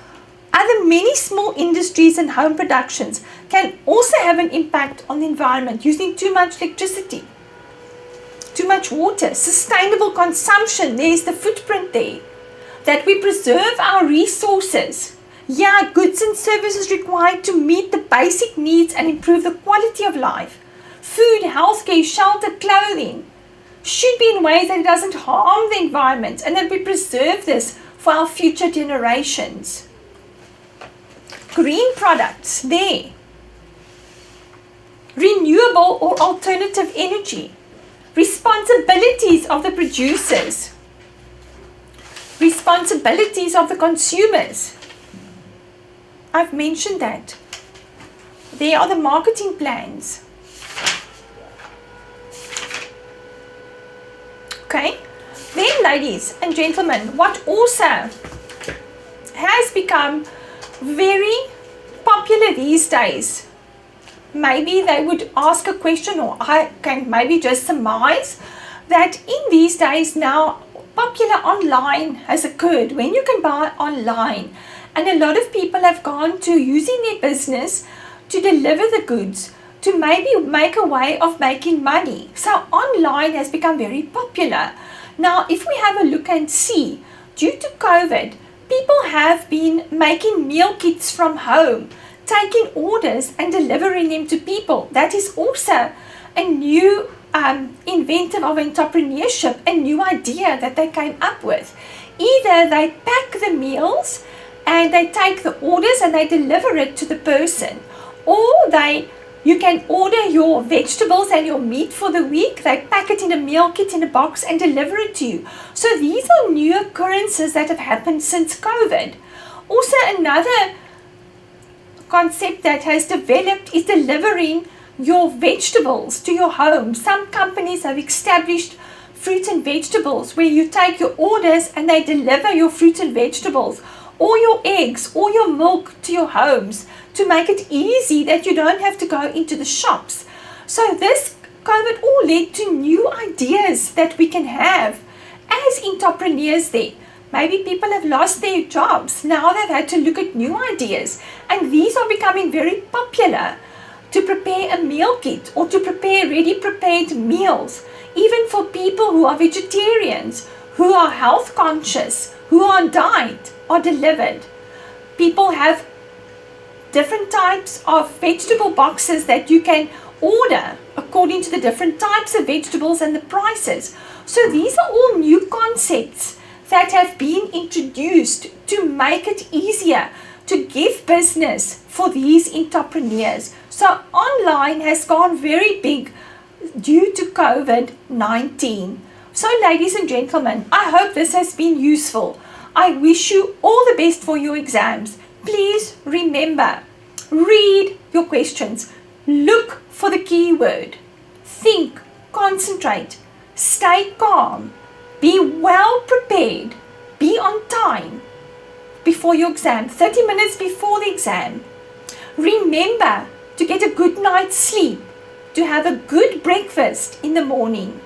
Other many small industries and home productions can also have an impact on the environment, using too much electricity, too much water. Sustainable consumption, there's the footprint there. That we preserve our resources. Yeah, goods and services required to meet the basic needs and improve the quality of life. Food, healthcare, shelter, clothing should be in ways that it doesn't harm the environment and that we preserve this for our future generations. Green products, there. Renewable or alternative energy. Responsibilities of the producers. responsibilities of the consumers. I've mentioned that. There are the marketing plans. Okay, then ladies and gentlemen, what also has become very popular these days, maybe they would ask a question, or I can maybe just surmise that in these days now, popular online has occurred when you can buy online, and a lot of people have gone to using their business to deliver the goods, to maybe make a way of making money. So online has become very popular. Now, if we have a look and see, due to COVID, people have been making meal kits from home, taking orders and delivering them to people. That is also a new inventive of entrepreneurship, a new idea that they came up with. Either they pack the meals and they take the orders and they deliver it to the person, or you can order your vegetables and your meat for the week. They pack it in a meal kit in a box and deliver it to you. So these are new occurrences that have happened since COVID. Also, another concept that has developed is delivering your vegetables to your home. Some companies have established fruit and vegetables where you take your orders and they deliver your fruit and vegetables, or your eggs or your milk to your homes, to make it easy that you don't have to go into the shops. So this COVID all led to new ideas that we can have as entrepreneurs there. Maybe people have lost their jobs. Now they've had to look at new ideas, and these are becoming very popular, to prepare a meal kit or to prepare ready prepared meals, even for people who are vegetarians, who are health conscious, who are on diet, are delivered. People have different types of vegetable boxes that you can order according to the different types of vegetables and the prices. So these are all new concepts that have been introduced to make it easier to give business for these entrepreneurs. So online has gone very big due to COVID-19. So ladies and gentlemen, I hope this has been useful. I wish you all the best for your exams. Please remember, read your questions, look for the keyword, think, concentrate, stay calm, be well prepared, be on time before your exam, 30 minutes before the exam. Remember to get a good night's sleep, to have a good breakfast in the morning,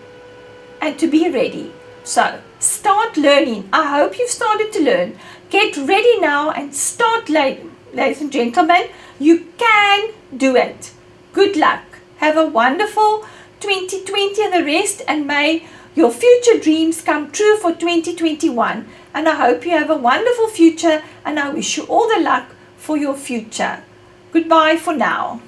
and to be ready. So start learning. I hope you've started to learn. Get ready now and start, ladies and gentlemen. You can do it. Good luck. Have a wonderful 2020 and the rest, and may your future dreams come true for 2021. And I hope you have a wonderful future, and I wish you all the luck for your future. Goodbye for now.